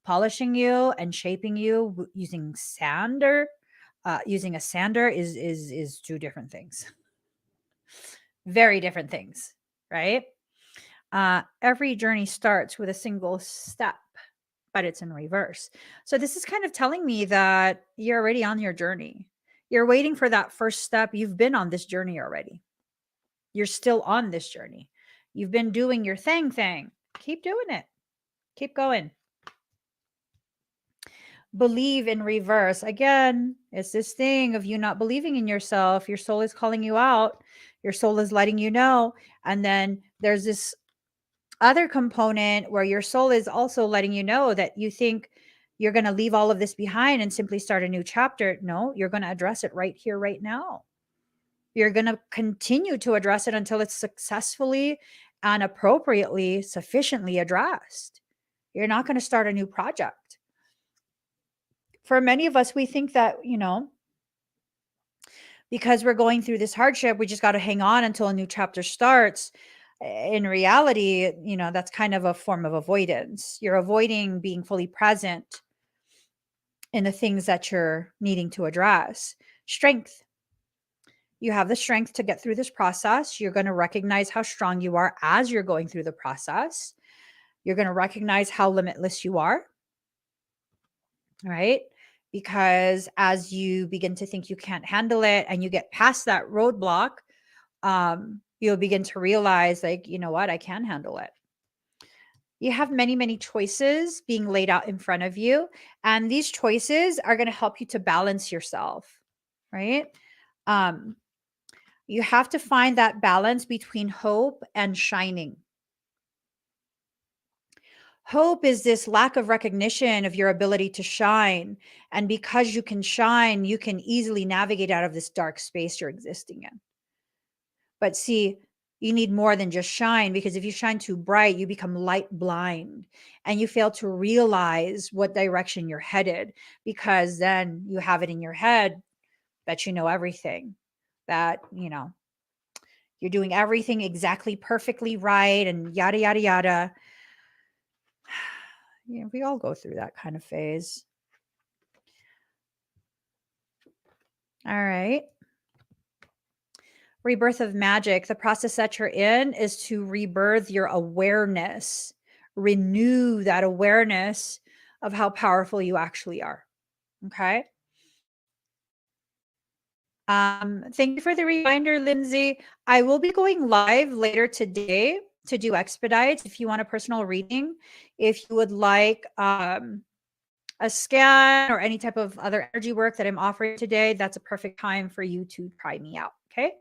Polishing you and shaping you using sander, using a sander is two different things. Very different things, right? Every journey starts with a single step, but it's in reverse. So this is kind of telling me that you're already on your journey. You're waiting for that first step. You've been on this journey already. You're still on this journey. You've been doing your thing. Keep doing it. Keep going. Believe in reverse. Again, it's this thing of you not believing in yourself. Your soul is calling you out. Your soul is letting you know. And then there's this other component where your soul is also letting you know that you think you're going to leave all of this behind and simply start a new chapter. No, you're going to address it right here, right now. You're going to continue to address it until it's successfully and appropriately, sufficiently addressed. You're not going to start a new project. For many of us, we think that, because we're going through this hardship, we just got to hang on until a new chapter starts. In reality, that's kind of a form of avoidance. You're avoiding being fully present in the things that you're needing to address. Strength. You have the strength to get through this process. You're going to recognize how strong you are as you're going through the process. You're going to recognize how limitless you are, right? Because as you begin to think you can't handle it and you get past that roadblock, you'll begin to realize, like, you know what, I can handle it. You have many, many choices being laid out in front of you. And these choices are going to help you to balance yourself, right? You have to find that balance between hope and shining. Hope is this lack of recognition of your ability to shine. And because you can shine, you can easily navigate out of this dark space you're existing in. But see, you need more than just shine, because if you shine too bright, you become light blind and you fail to realize what direction you're headed, because then you have it in your head that you know everything, that, you're doing everything exactly perfectly right and yada, yada, yada. We all go through that kind of phase. All right. Rebirth of magic. The process that you're in is to rebirth your awareness, renew that awareness of how powerful you actually are. Okay. Thank you for the reminder, Lindsay. I will be going live later today to do expedites. If you want a personal reading, if you would like a scan or any type of other energy work that I'm offering today, that's a perfect time for you to try me out. Okay.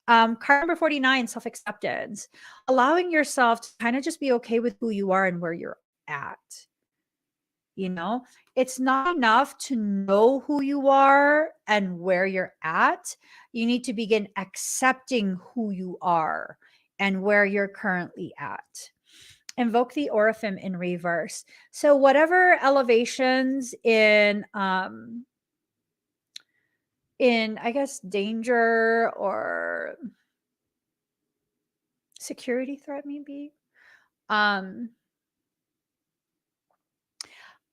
Card number 49, self-acceptance. Allowing yourself to kind of just be okay with who you are and where you're at. You know, it's not enough to know who you are and where you're at. You need to begin accepting who you are and where you're currently at. Invoke the Orifim in reverse. So whatever elevations in I guess danger or security threat maybe.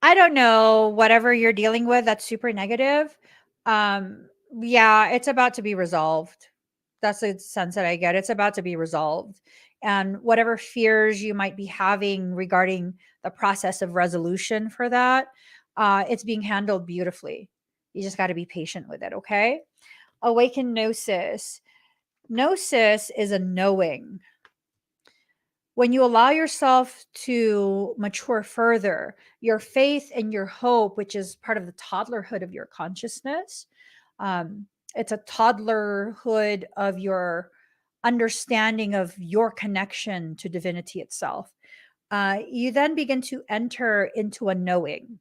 I don't know, whatever you're dealing with that's super negative. Yeah, it's about to be resolved. That's the sense that I get. It's about to be resolved. And whatever fears you might be having regarding the process of resolution for that, it's being handled beautifully. You just got to be patient with it, okay? Awaken Gnosis. Gnosis is a knowing. When you allow yourself to mature further, your faith and your hope, which is part of the toddlerhood of your consciousness, it's a toddlerhood of your understanding of your connection to divinity itself. You then begin to enter into a knowing.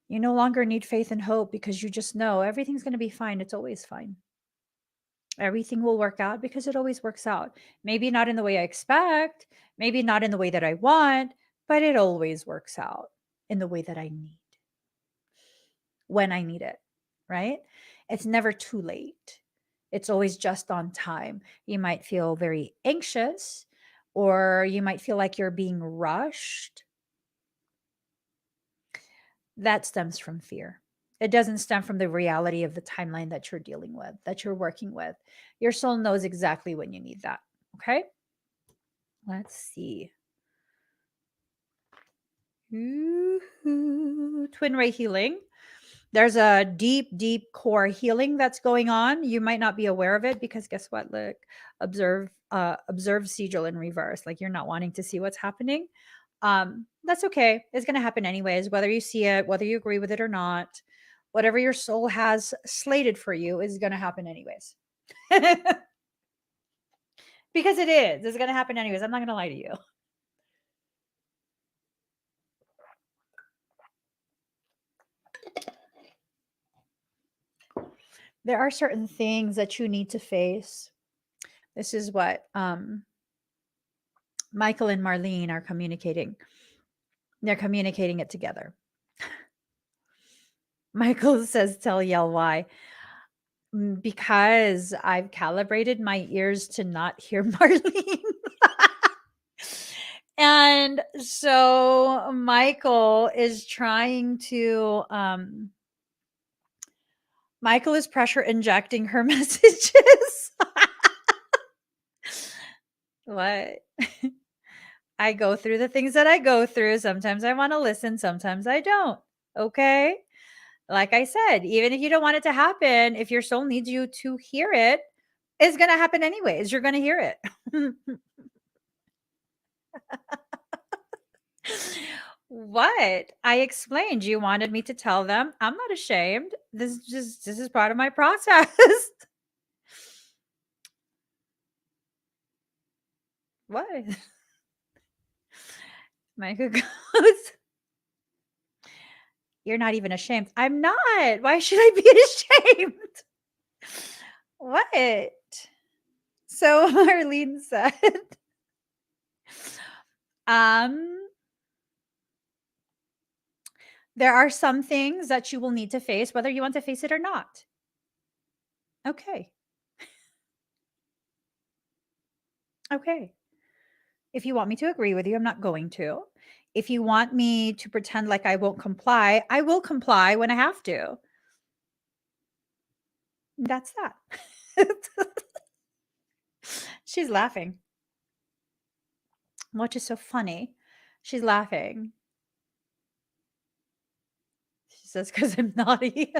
You no longer need faith and hope because you just know everything's going to be fine. It's always fine. Everything will work out because it always works out. Maybe not in the way I expect, maybe not in the way that I want, but it always works out in the way that I need when I need it, right? It's never too late. It's always just on time. You might feel very anxious or you might feel like you're being rushed. That stems from fear. It doesn't stem from the reality of the timeline that you're dealing with, that you're working with. Your soul knows exactly when you need that. Okay. Let's see. Ooh, twin ray healing. There's a deep, deep core healing that's going on. You might not be aware of it because guess what? Look, observe sigil in reverse. Like you're not wanting to see what's happening. That's okay. It's going to happen anyways, whether you see it, whether you agree with it or not. Whatever your soul has slated for you is going to happen anyways. Because it is. It's going to happen anyways. I'm not going to lie to you. There are certain things that you need to face. This is what Michael and Marlene are communicating. They're communicating it together. Michael says, tell Yell why. Because I've calibrated my ears to not hear Marlene. And so Michael is trying to Michael is pressure injecting her messages. What? I go through the things that I go through. Sometimes I want to listen, sometimes I don't. Okay? Like I said, even if you don't want it to happen, if your soul needs you to hear it, it's going to happen anyways. You're going to hear it. What? I explained. You wanted me to tell them. I'm not ashamed. This is part of my process. What? Micah goes, you're not even ashamed. I'm not. Why should I be ashamed? What? So Marlene said, there are some things that you will need to face, whether you want to face it or not. Okay. Okay. If you want me to agree with you, I'm not going to. If you want me to pretend like I won't comply, I will comply when I have to. That's that. She's laughing. Which is so funny. She's laughing. She says, because I'm naughty.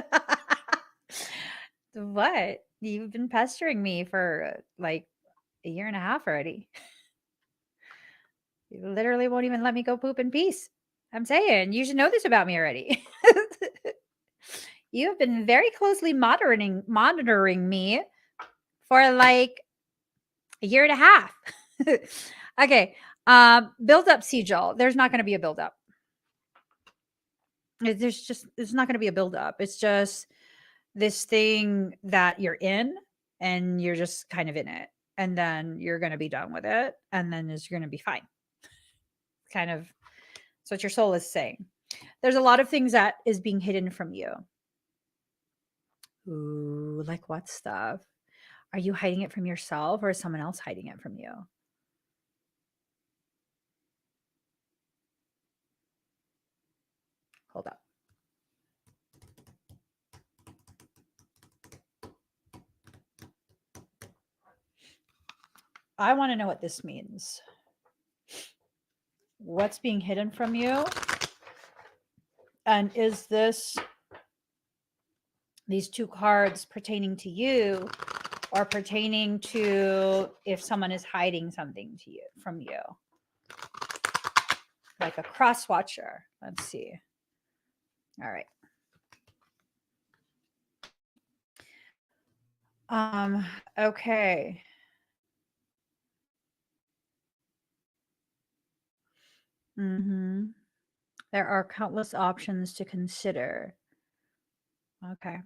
What? You've been pestering me for like a year and a half already. You literally won't even let me go poop in peace. I'm saying you should know this about me already. You have been very closely monitoring me for like a year and a half. Okay. Build up sigil. There's not going to be a build up. It's not going to be a buildup. It's just this thing that you're in and you're just kind of in it. And then you're going to be done with it. And then you're going to be fine. Kind of. That's what your soul is saying. There's a lot of things that is being hidden from you. Ooh, like what stuff? Are you hiding it from yourself or is someone else hiding it from you? Hold up. I want to know what this means. What's being hidden from you? And is these two cards pertaining to you or pertaining to if someone is hiding something to you from you? Like a cross watcher. Let's see. All right. Okay. There are countless options to consider. Okay.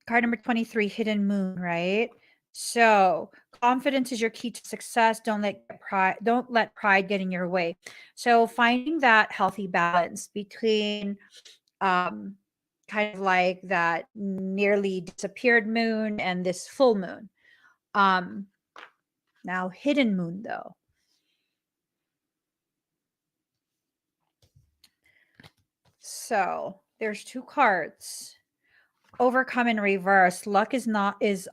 Card number 23, Hidden Moon, right? So confidence is your key to success. Don't let pride get in your way. So finding that healthy balance between kind of like that nearly disappeared moon and this full moon. Now hidden moon though. So there's two cards. Overcome in reverse. Luck is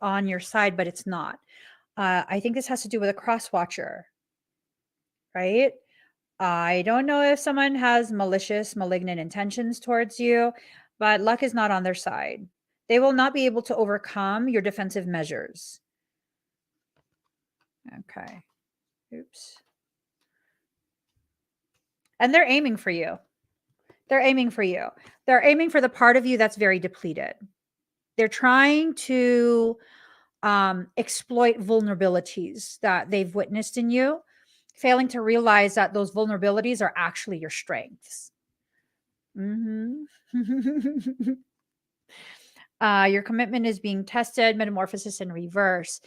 on your side, but it's not. I think this has to do with a cross watcher, right? I don't know if someone has malicious, malignant intentions towards you, but luck is not on their side. They will not be able to overcome your defensive measures. Okay. Oops. And they're aiming for you. They're aiming for you. They're aiming for the part of you that's very depleted. They're trying to exploit vulnerabilities that they've witnessed in you, failing to realize that those vulnerabilities are actually your strengths. Your commitment is being tested, metamorphosis in reverse.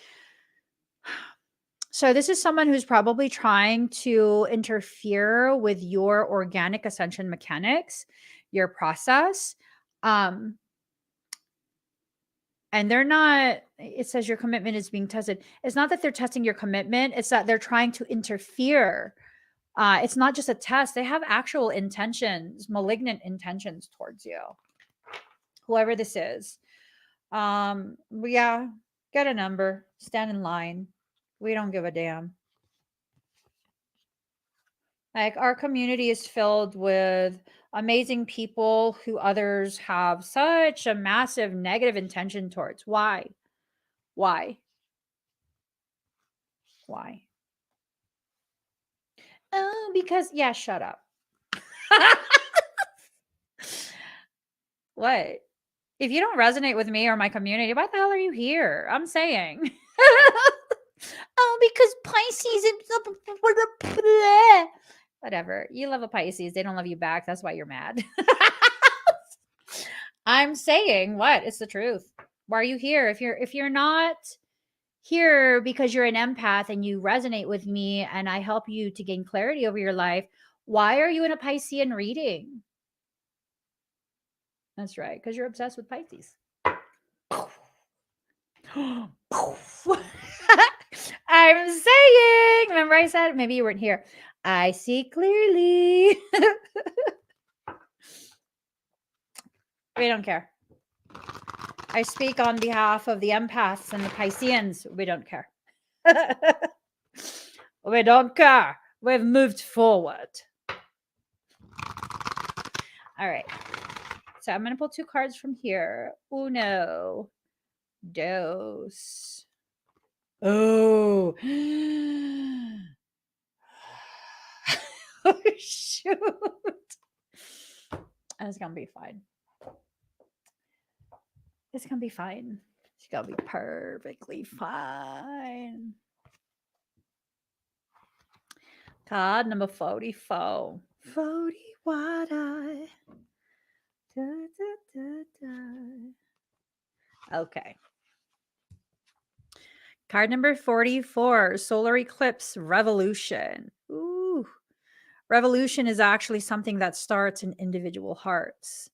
So this is someone who's probably trying to interfere with your organic ascension mechanics, your process. And they're not, it says your commitment is being tested. It's not that they're testing your commitment. It's that they're trying to interfere. It's not just a test. They have actual intentions, malignant intentions towards you. Whoever this is. Yeah, get a number, stand in line. We don't give a damn. Like our community is filled with amazing people who others have such a massive negative intention towards. Why? Why? Why? Oh, because, yeah, shut up. What? If you don't resonate with me or my community, why the hell are you here? I'm saying. Oh, because Pisces and whatever. You love a Pisces. They don't love you back. That's why you're mad. I'm saying what? It's the truth. Why are you here? If you're not here because you're an empath and you resonate with me and I help you to gain clarity over your life, why are you in a Piscean reading? That's right, because you're obsessed with Pisces. I'm saying, remember I said, maybe you weren't here. I see clearly. We don't care. I speak on behalf of the empaths and the Pisceans. We don't care. We don't care. We've moved forward. All right. So I'm going to pull two cards from here. Uno, dos. Oh. Oh, shoot. It's going to be fine. It's going to be fine. It's going to be perfectly fine. Card number 44. 40 wide eye. Da, da, da, da. Okay. Card number 44, Solar Eclipse Revolution. Ooh. Revolution is actually something that starts in individual hearts.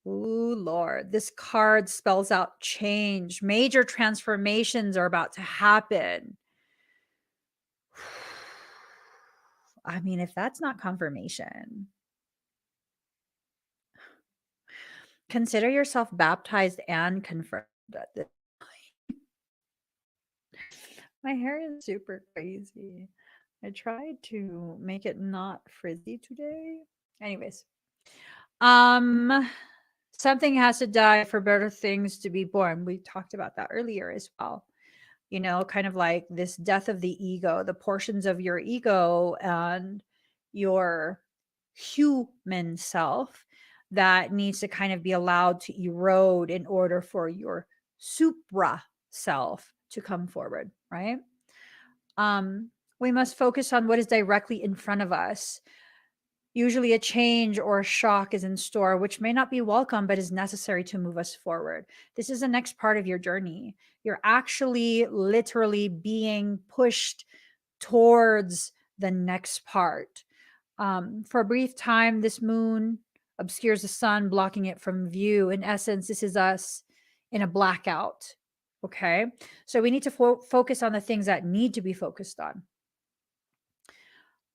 Ooh, Lord. This card spells out change. Major transformations are about to happen. I mean, if that's not confirmation, consider yourself baptized and confirmed at this. My hair is super crazy. I tried to make it not frizzy today. Anyways, something has to die for better things to be born. We talked about that earlier as well. You know, kind of like this death of the ego, the portions of your ego and your human self that needs to kind of be allowed to erode in order for your supra self to come forward, right? We must focus on what is directly in front of us. Usually, a change or a shock is in store, which may not be welcome, but is necessary to move us forward. This is the next part of your journey. You're actually literally being pushed towards the next part. For a brief time, this moon obscures the sun, blocking it from view. In essence, this is us in a blackout. Okay. So we need to focus on the things that need to be focused on.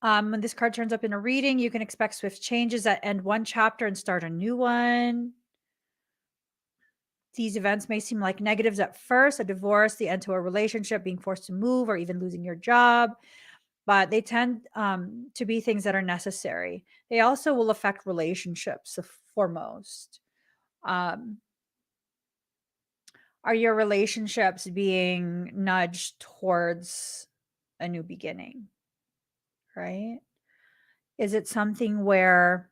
When this card turns up in a reading, you can expect swift changes that end one chapter and start a new one. These events may seem like negatives at first, a divorce, the end to a relationship, being forced to move, or even losing your job, but they tend to be things that are necessary. They also will affect relationships foremost. Are your relationships being nudged towards a new beginning? Right? Is it something where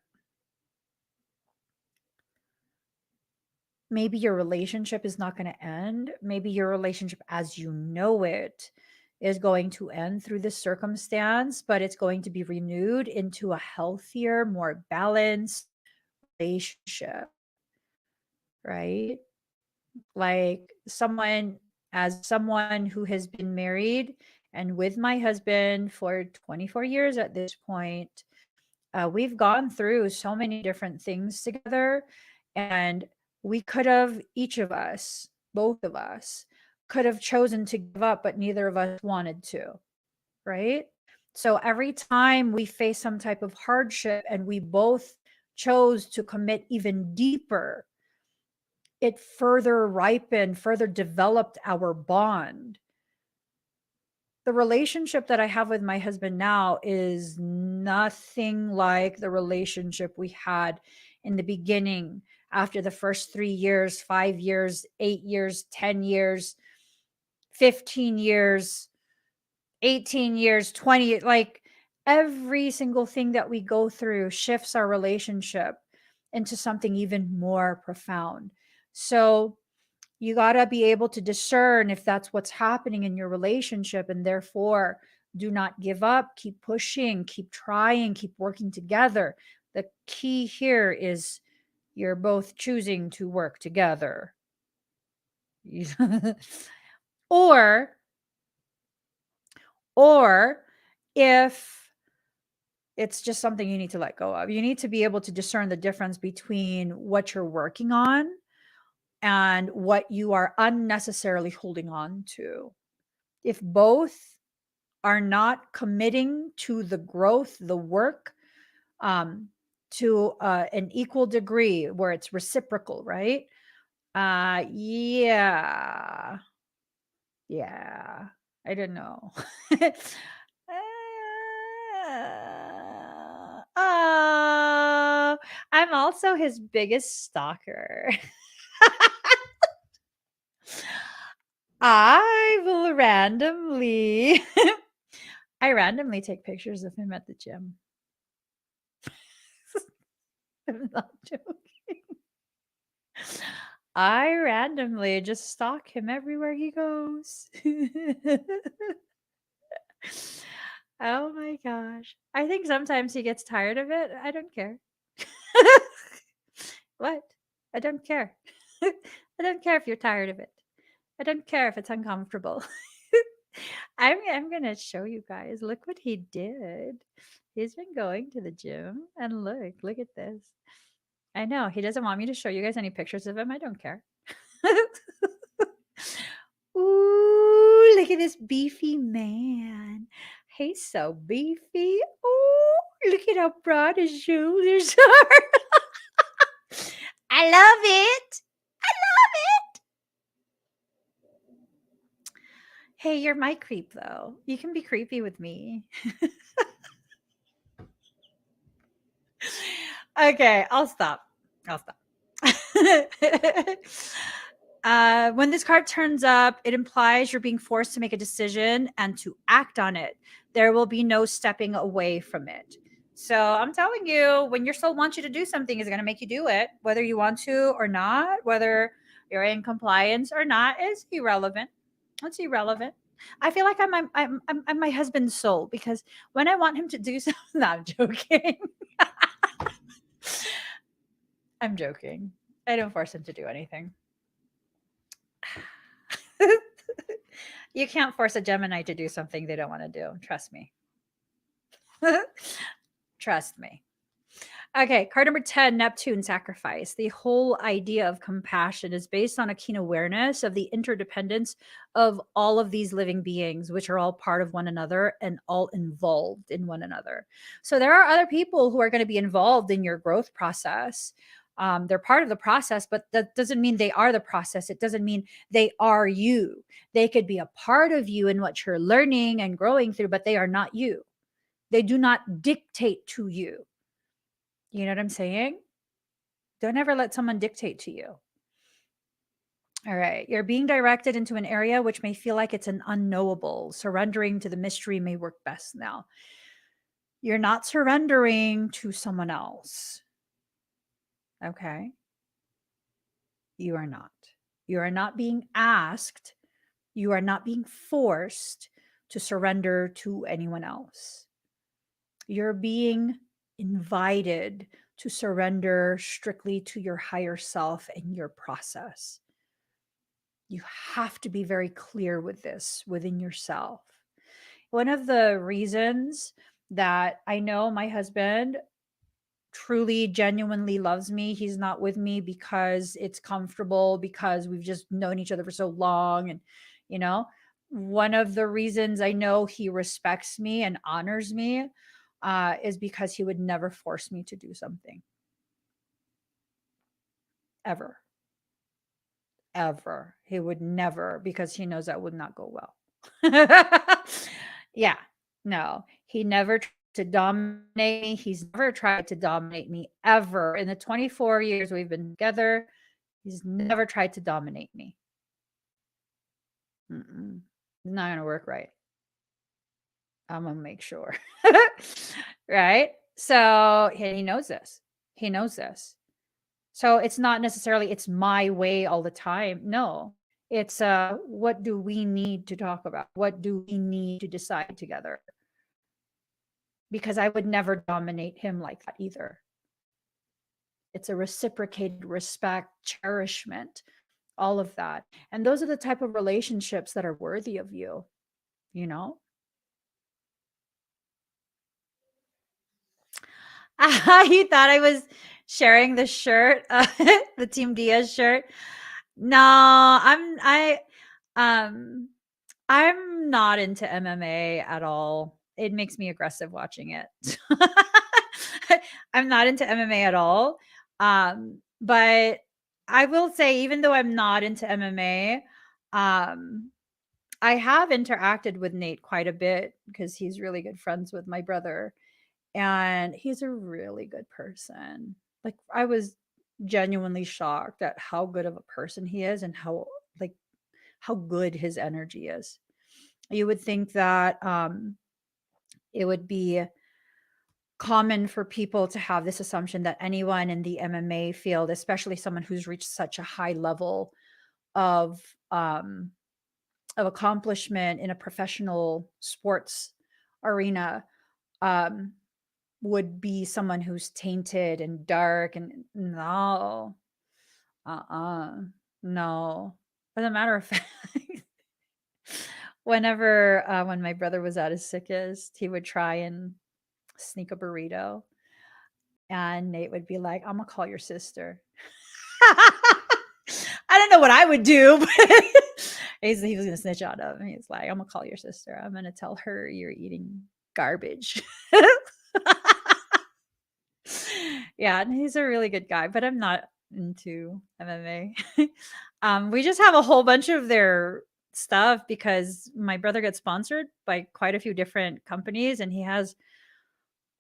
maybe your relationship is not going to end? Maybe your relationship as you know it is going to end through this circumstance, but it's going to be renewed into a healthier, more balanced relationship, right? Like someone who has been married and with my husband for 24 years at this point, we've gone through so many different things together, and we could have, each of us, both of us, could have chosen to give up, but neither of us wanted to, right? So every time we face some type of hardship and we both chose to commit even deeper, it further ripened, further developed our bond. The relationship that I have with my husband now is nothing like the relationship we had in the beginning after the first 3 years, 5 years, 8 years, 10 years, 15 years, 18 years, 20 years. Like every single thing that we go through shifts our relationship into something even more profound. So you got to be able to discern if that's what's happening in your relationship, and therefore do not give up, keep pushing, keep trying, keep working together. The key here is you're both choosing to work together. or or if it's just something you need to let go of, you need to be able to discern the difference between what you're working on and what you are unnecessarily holding on to. If both are not committing to the growth, the work, to an equal degree where it's reciprocal, right? Yeah. Yeah. I don't know. Oh, I'm also his biggest stalker. I will randomly I randomly take pictures of him at the gym. I'm not joking. I randomly just stalk him everywhere he goes. Oh my gosh. I think sometimes he gets tired of it. I don't care. What? I don't care. I don't care if you're tired of it. I don't care if it's uncomfortable. I'm gonna show you guys. Look what he did. He's been going to the gym, and look at this. I know he doesn't want me to show you guys any pictures of him. I don't care. Ooh, look at this beefy man. He's so beefy. Oh, look at how broad his shoulders are. I love it. I love it. Hey, you're my creep, though. You can be creepy with me. Okay, I'll stop. I'll stop. When this card turns up, it implies you're being forced to make a decision and to act on it. There will be no stepping away from it. So I'm telling you, when your soul wants you to do something, is going to make you do it, whether you want to or not, whether you're in compliance or not, is irrelevant. It's irrelevant. I feel like I'm my husband's soul because when I want him to do something, no, I'm joking. I'm joking. I don't force him to do anything. You can't force a Gemini to do something they don't want to do. Trust me. Trust me. Okay, card number 10, Neptune sacrifice. The whole idea of compassion is based on a keen awareness of the interdependence of all of these living beings, which are all part of one another and all involved in one another. So there are other people who are going to be involved in your growth process. They're part of the process, but that doesn't mean they are the process. It doesn't mean they are you. They could be a part of you in what you're learning and growing through, but they are not you. They do not dictate to you. You know what I'm saying? Don't ever let someone dictate to you. All right. You're being directed into an area which may feel like it's an unknowable. Surrendering to the mystery may work best now. You're not surrendering to someone else. Okay. You are not. You are not being asked. You are not being forced to surrender to anyone else. You're being invited to surrender strictly to your higher self and your process. You have to be very clear with this within yourself. One of the reasons that I know my husband truly genuinely loves me, he's not with me because it's comfortable, because we've just known each other for so long, and you know, one of the reasons I know he respects me and honors me is because he would never force me to do something, ever. Ever. He would never, because he knows that would not go well. Yeah. No, he never tried to dominate me. He's never tried to dominate me ever. In the 24 years we've been together, he's never tried to dominate me. Mm-mm. It's not going to work right. I'm going to make sure. Right? So he knows this. He knows this. So it's not necessarily it's my way all the time. No. It's what do we need to talk about? What do we need to decide together? Because I would never dominate him like that either. It's a reciprocated respect, cherishment, all of that. And those are the type of relationships that are worthy of you, you know? You thought I was sharing the shirt, the Team Diaz shirt. No, um I'm not into MMA at all. It makes me aggressive watching it. I'm not into MMA at all. But I will say, even though I'm not into MMA, um, I have interacted with Nate quite a bit because he's really good friends with my brother, and he's a really good person. Like, I was genuinely shocked at how good of a person he is and like how good his energy is. You would think that it would be common for people to have this assumption that anyone in the MMA field, especially someone who's reached such a high level of um, of accomplishment in a professional sports arena, um, would be someone who's tainted and dark, and no. No. As a matter of fact, whenever when my brother was at his sickest, he would try and sneak a burrito, and Nate would be like, "I'm gonna call your sister." I don't know what I would do, but he was gonna snitch on him. He's like, "I'm gonna call your sister. I'm gonna tell her you're eating garbage." Yeah, and he's a really good guy, but I'm not into MMA. We just have a whole bunch of their stuff because my brother gets sponsored by quite a few different companies, and he has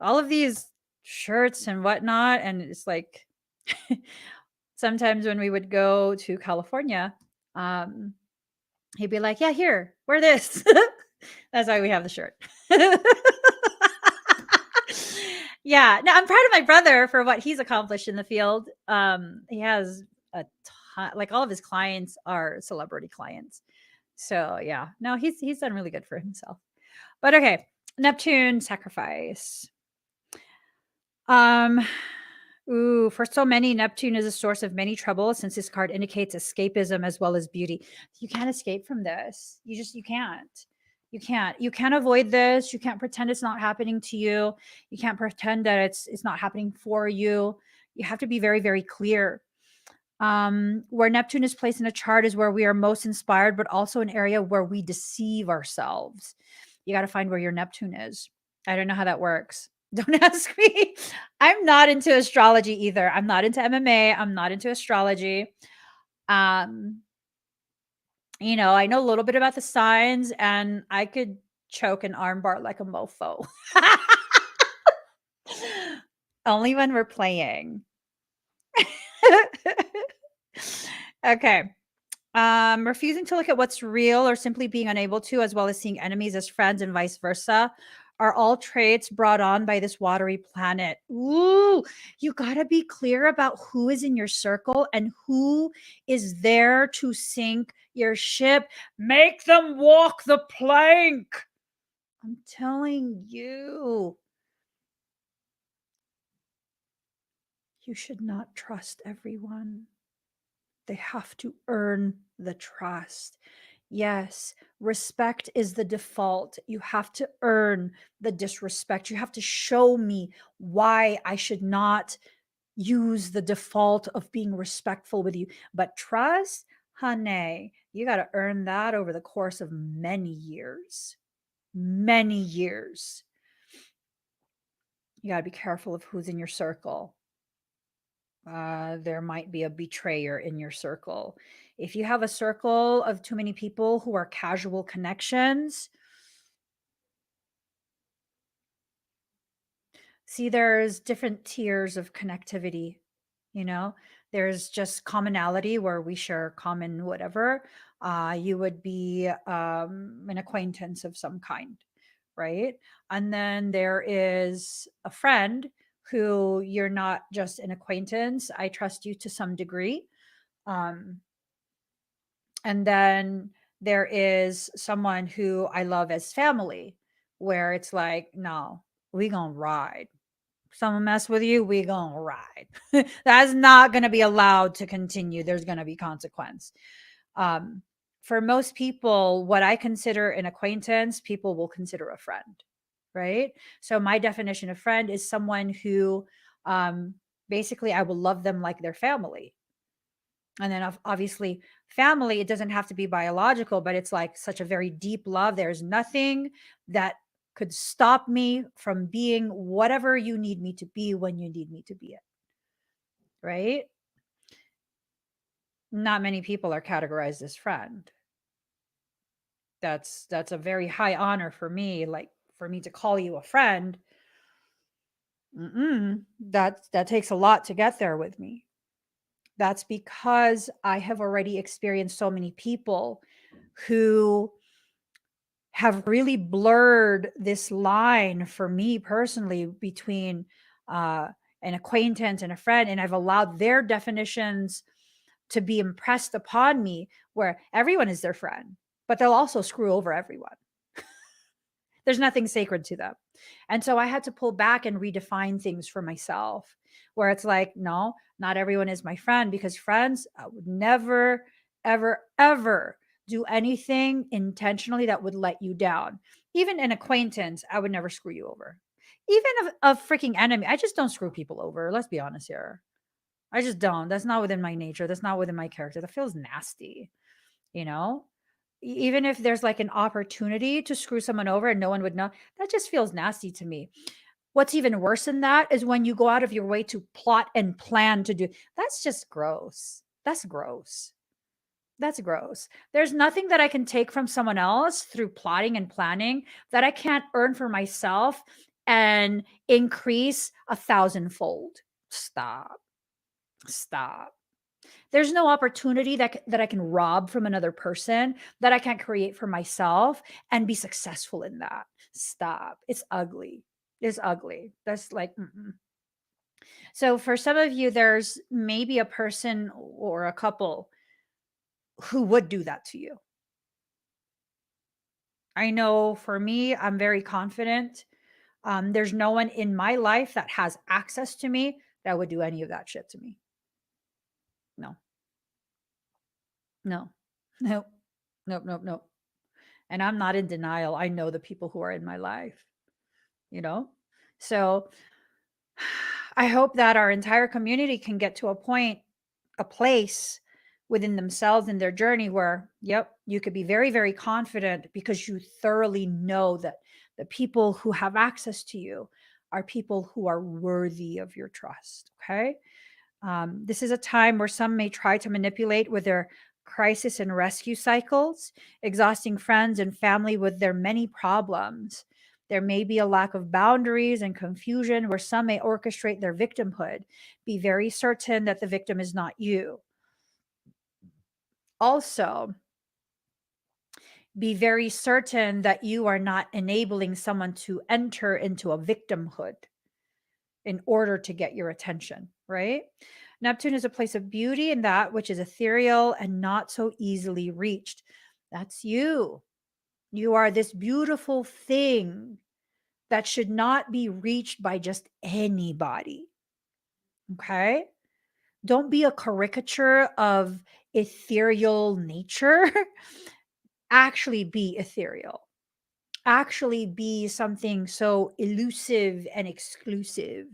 all of these shirts and whatnot. And it's like sometimes when we would go to California, um, he'd be like, "Yeah, here, wear this." That's why we have the shirt. Yeah, no, I'm proud of my brother for what he's accomplished in the field. He has a ton, like all of his clients are celebrity clients. So yeah, no, he's done really good for himself. But okay, Neptune sacrifice. Um, ooh, for so many, Neptune is a source of many trouble since this card indicates escapism as well as beauty. You can't escape from this. You can't. You can't. You can't avoid this. You can't pretend it's not happening to you. You can't pretend that it's not happening for you. You have to be very, very clear. Where Neptune is placed in a chart is where we are most inspired, but also an area where we deceive ourselves. You got to find where your Neptune is. I don't know how that works. Don't ask me. I'm not into astrology either. I'm not into MMA. I'm not into astrology. Um, I know a little bit about the signs, and I could choke an armbar like a mofo. Only when we're playing. Okay. Refusing to look at what's real or simply being unable to, as well as seeing enemies as friends and vice versa, are all traits brought on by this watery planet. Ooh, you got to be clear about who is in your circle and who is there to sink your ship. Make them walk the plank. I'm telling you, you should not trust everyone. They have to earn the trust. Yes, respect is the default. You have to earn the disrespect. You have to show me why I should not use the default of being respectful with you. But trust, honey, you got to earn that over the course of many years. Many years. You got to be careful of who's in your circle. There might be a betrayer in your circle. If you have a circle of too many people who are casual connections, see, there's different tiers of connectivity. There's just commonality where we share common whatever. You would be an acquaintance of some kind, right? And then there is a friend who you're not just an acquaintance. I trust you to some degree. Um, and then there is someone who I love as family, where it's like, no, we gonna ride. Someone mess with you, we gonna ride. That's not gonna be allowed to continue. There's gonna be consequence. Um, for most people, what I consider an acquaintance, people will consider a friend, right? So my definition of friend is someone who basically I will love them like their family. And then obviously family, it doesn't have to be biological, but it's like such a very deep love. There's nothing that could stop me from being whatever you need me to be when you need me to be it, right? Not many people are categorized as friend. That's a very high honor for me, like for me to call you a friend. That takes a lot to get there with me. That's because I have already experienced so many people who have really blurred this line for me personally between an acquaintance and a friend. And I've allowed their definitions to be impressed upon me, where everyone is their friend, but they'll also screw over everyone. There's nothing sacred to them. And so I had to pull back and redefine things for myself, where it's like, no, not everyone is my friend, because friends, I would never, ever, ever do anything intentionally that would let you down. Even an acquaintance, I would never screw you over. Even a freaking enemy, I just don't screw people over. Let's be honest here. I just don't. That's not within my nature. That's not within my character. That feels nasty, you know? Even if there's like an opportunity to screw someone over and no one would know, that just feels nasty to me. What's even worse than that is when you go out of your way to plot and plan to do. That's just gross. That's gross. That's gross. There's nothing that I can take from someone else through plotting and planning that I can't earn for myself and increase 1,000-fold. Stop. Stop. There's no opportunity that I can rob from another person that I can't create for myself and be successful in that. Stop. It's ugly. It's ugly. That's like, mm-mm. So for some of you, there's maybe a person or a couple who would do that to you. I know for me, I'm very confident. There's no one in my life that has access to me that would do any of that shit to me. No, no, nope, nope, nope, nope. And I'm not in denial. I know the people who are in my life, you know? So I hope that our entire community can get to a point, a place within themselves in their journey where, yep, you could be very, very confident because you thoroughly know that the people who have access to you are people who are worthy of your trust. Okay. This is a time where some may try to manipulate with their crisis and rescue cycles, exhausting friends and family with their many problems. There may be a lack of boundaries and confusion where some may orchestrate their victimhood. Be very certain that the victim is not you. Also, be very certain that you are not enabling someone to enter into a victimhood in order to get your attention, right? Neptune is a place of beauty and that which is ethereal and not so easily reached. That's you. You are this beautiful thing that should not be reached by just anybody. Okay? Don't be a caricature of ethereal nature. Actually be ethereal. Actually be something so elusive and exclusive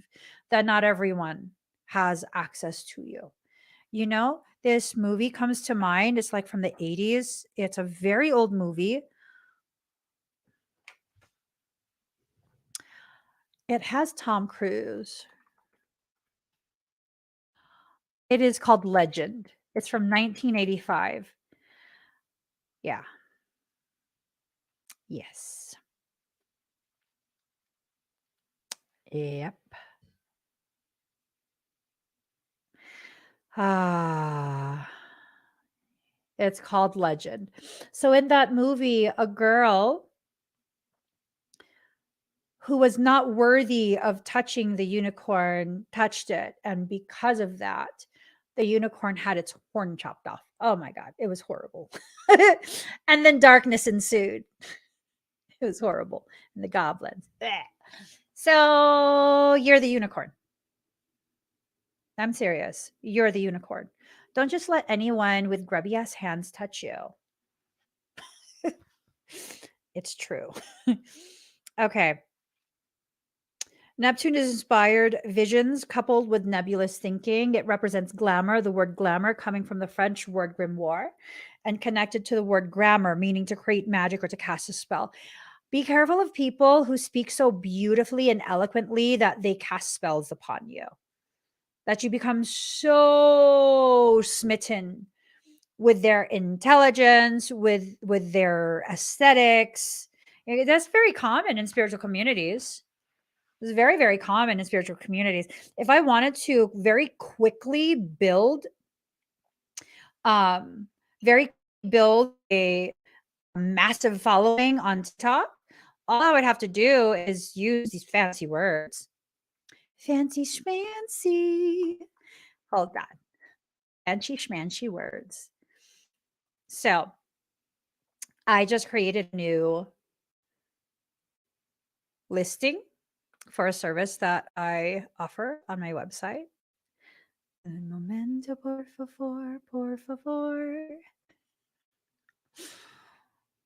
that not everyone has access to you. You know, this movie comes to mind. It's like from the 80s. It's a very old movie. It has Tom Cruise. It is called Legend. It's from 1985. Yeah. Yes. Yep. Ah. It's called Legend. So in that movie, a girl who was not worthy of touching the unicorn touched it, and because of that, the unicorn had its horn chopped off. Oh my god, it was horrible. And then darkness ensued. It was horrible. And the goblins. Bleh. So you're the unicorn. I'm serious. You're the unicorn. Don't just let anyone with grubby ass hands touch you. It's true. Okay. Neptune is inspired visions coupled with nebulous thinking. It represents glamour, the word glamour coming from the French word grimoire, and connected to the word grammar, meaning to create magic or to cast a spell. Be careful of people who speak so beautifully and eloquently that they cast spells upon you, that you become so smitten with their intelligence, with their aesthetics. That's very common in spiritual communities. It's very, very common in spiritual communities. If I wanted to very quickly um, build a massive following on TikTok, all I would have to do is use these fancy words. Fancy schmancy. Hold on. Fancy schmancy words. So I just created a new listing for a service that I offer on my website. Un momento, por favor, por favor.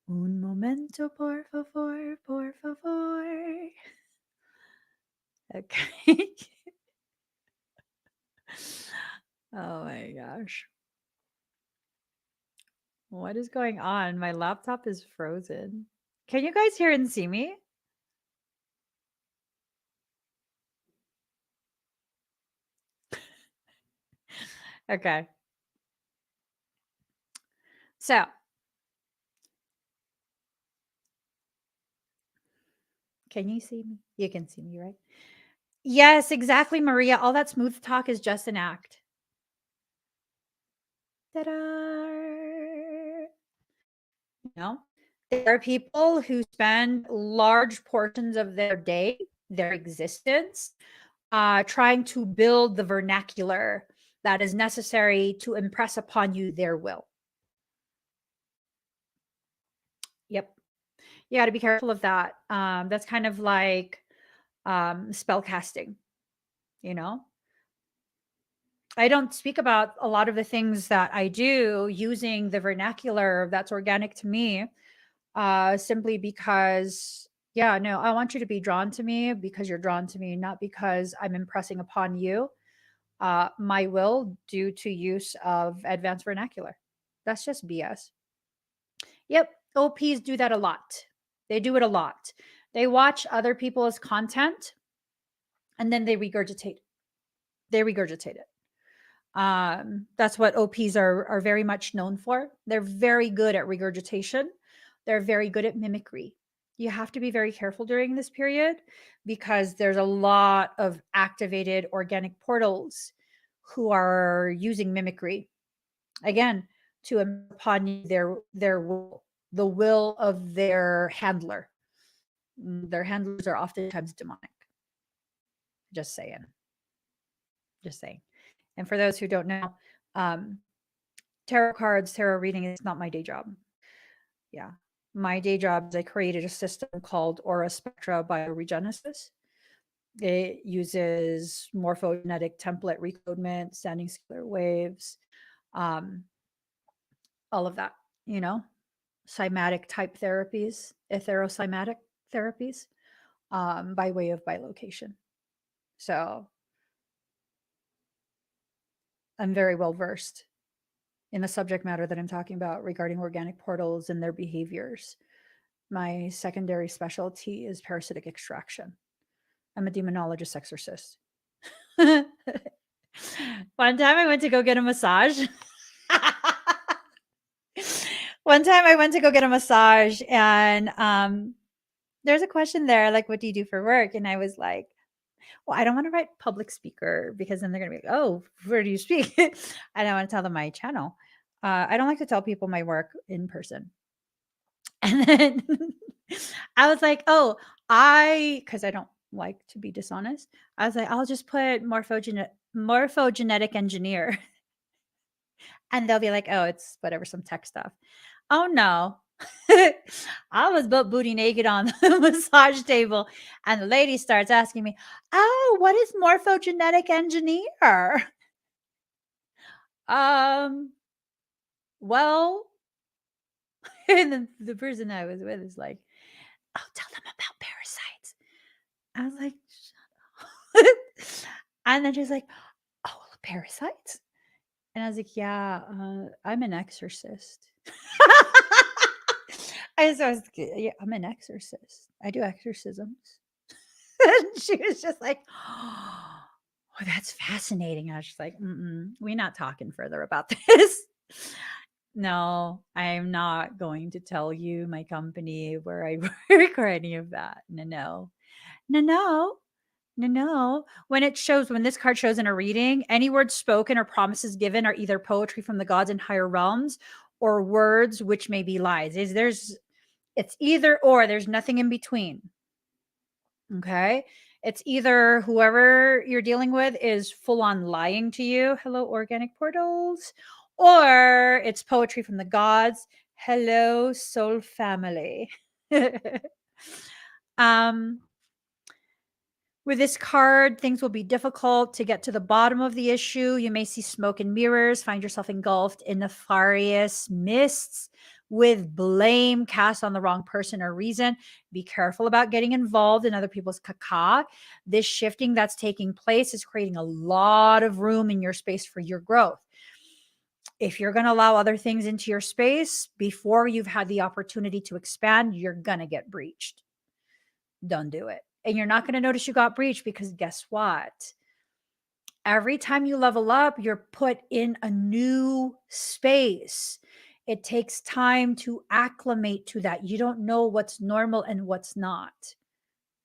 Un momento, por favor, por favor. Okay. Oh my gosh. What is going on? My laptop is frozen. Can you guys hear and see me? Okay. So, can you see me? You can see me, right? Yes, exactly, Maria. All that smooth talk is just an act. Ta-da! You know, there are people who spend large portions of their day, their existence, trying to build the vernacular that is necessary to impress upon you their will. Yep. You got to be careful of that. That's kind of like spell casting, you know? I don't speak about a lot of the things that I do using the vernacular that's organic to me, simply because, yeah, no, I want you to be drawn to me because you're drawn to me, not because I'm impressing upon you my will due to use of advanced vernacular. That's just BS. Yep, OPs do that a lot. They do it a lot. They watch other people's content and then they regurgitate. They regurgitate it. That's what OPs are very much known for. They're very good at regurgitation. They're very good at mimicry. You have to be very careful during this period because there's a lot of activated organic portals who are using mimicry again to upon you their will, the will of their handler. Their handlers are oftentimes demonic. Just saying. Just saying. And for those who don't know, um, tarot cards, tarot reading is not my day job. Yeah. My day job is I created a system called Aura Spectra Bioregenesis. It uses morphogenetic template recodement, standing scalar waves, um, all of that, you know, cymatic type therapies, etherocymatic therapies, by way of bilocation. So I'm very well versed in the subject matter that I'm talking about regarding organic portals and their behaviors. My secondary specialty is parasitic extraction. I'm a demonologist exorcist. One time I went to go get a massage. One time I went to go get a massage and there's a question there like, what do you do for work? And I was like, well, I don't want to write public speaker because then they're going to be like, oh, where do you speak? I don't want to tell them my channel. I don't like to tell people my work in person. And then I was like, oh, because I don't like to be dishonest. I was like, I'll just put morphogenetic engineer. And they'll be like, oh, it's whatever, some tech stuff. Oh no. I was butt booty naked on the massage table, and the lady starts asking me, oh, what is morphogenetic engineer? Well, and then the person I was with is like, oh, tell them about parasites. I was like, shut up. And then she's like, oh, parasites? And I was like, yeah, I'm an exorcist. I was like, yeah, I'm an exorcist. I do exorcisms. And she was just like, oh, that's fascinating. I was just like, we're not talking further about this. No, I'm not going to tell you my company where I work or any of that. No. When this card shows in a reading, any words spoken or promises given are either poetry from the gods and higher realms or words which may be lies. It's either or, there's nothing in between. Okay. It's either whoever you're dealing with is full on lying to you. Hello, organic portals. Or it's poetry from the gods. Hello, soul family. um, With this card, things will be difficult to get to the bottom of the issue. You may see smoke and mirrors, find yourself engulfed in nefarious mists with blame cast on the wrong person or reason. Be careful about getting involved in other people's caca. This shifting that's taking place is creating a lot of room in your space for your growth. If you're going to allow other things into your space before you've had the opportunity to expand, you're going to get breached. Don't do it. And you're not going to notice you got breached because guess what? Every time you level up, you're put in a new space. It takes time to acclimate to that. You don't know what's normal and what's not,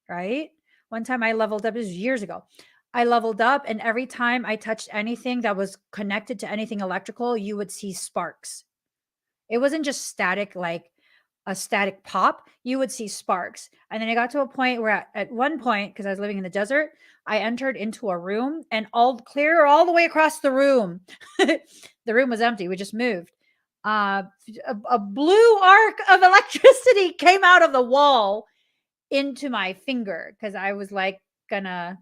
right? One time I leveled up, this was years ago. I leveled up, and every time I touched anything that was connected to anything electrical, you would see sparks. It wasn't just static, like a static pop, you would see sparks. And then it got to a point where at one point, because I was living in the desert, I entered into a room and all clear all the way across the room. The room was empty. We just moved. A blue arc of electricity came out of the wall into my finger because I was like gonna.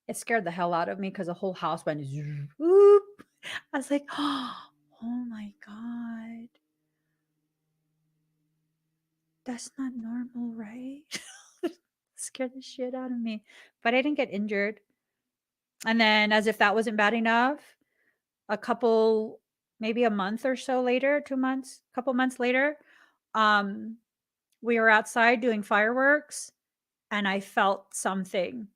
It scared the hell out of me because the whole house went whoop. I was like, oh my God. That's not normal, right? Scared the shit out of me. But I didn't get injured. And then, as if that wasn't bad enough, a couple, maybe a month or so later, 2 months, a couple months later, um, we were outside doing fireworks and I felt something.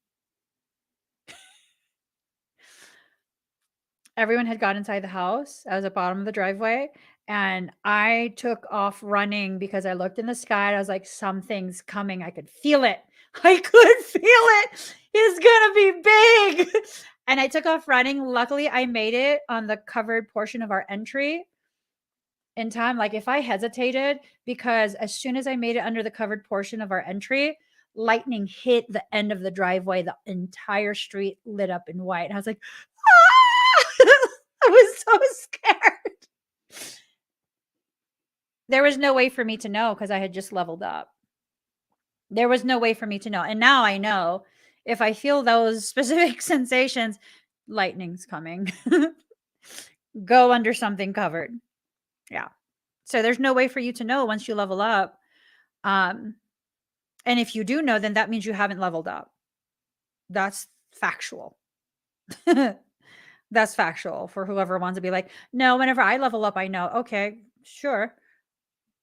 Everyone had got inside the house. I was at the bottom of the driveway and I took off running because I looked in the sky and I was like, something's coming. I could feel it. I could feel it. It's going to be big. And I took off running. Luckily, I made it on the covered portion of our entry in time. Like if I hesitated, because as soon as I made it under the covered portion of our entry, lightning hit the end of the driveway. The entire street lit up in white. And I was like, ah! I was so scared. There was no way for me to know because I had just leveled up. There was no way for me to know. And now I know if I feel those specific sensations, lightning's coming. Go under something covered. Yeah. So there's no way for you to know once you level up. And if you do know, then that means you haven't leveled up. That's factual. That's factual for whoever wants to be like, no, whenever I level up, I know. Okay, sure.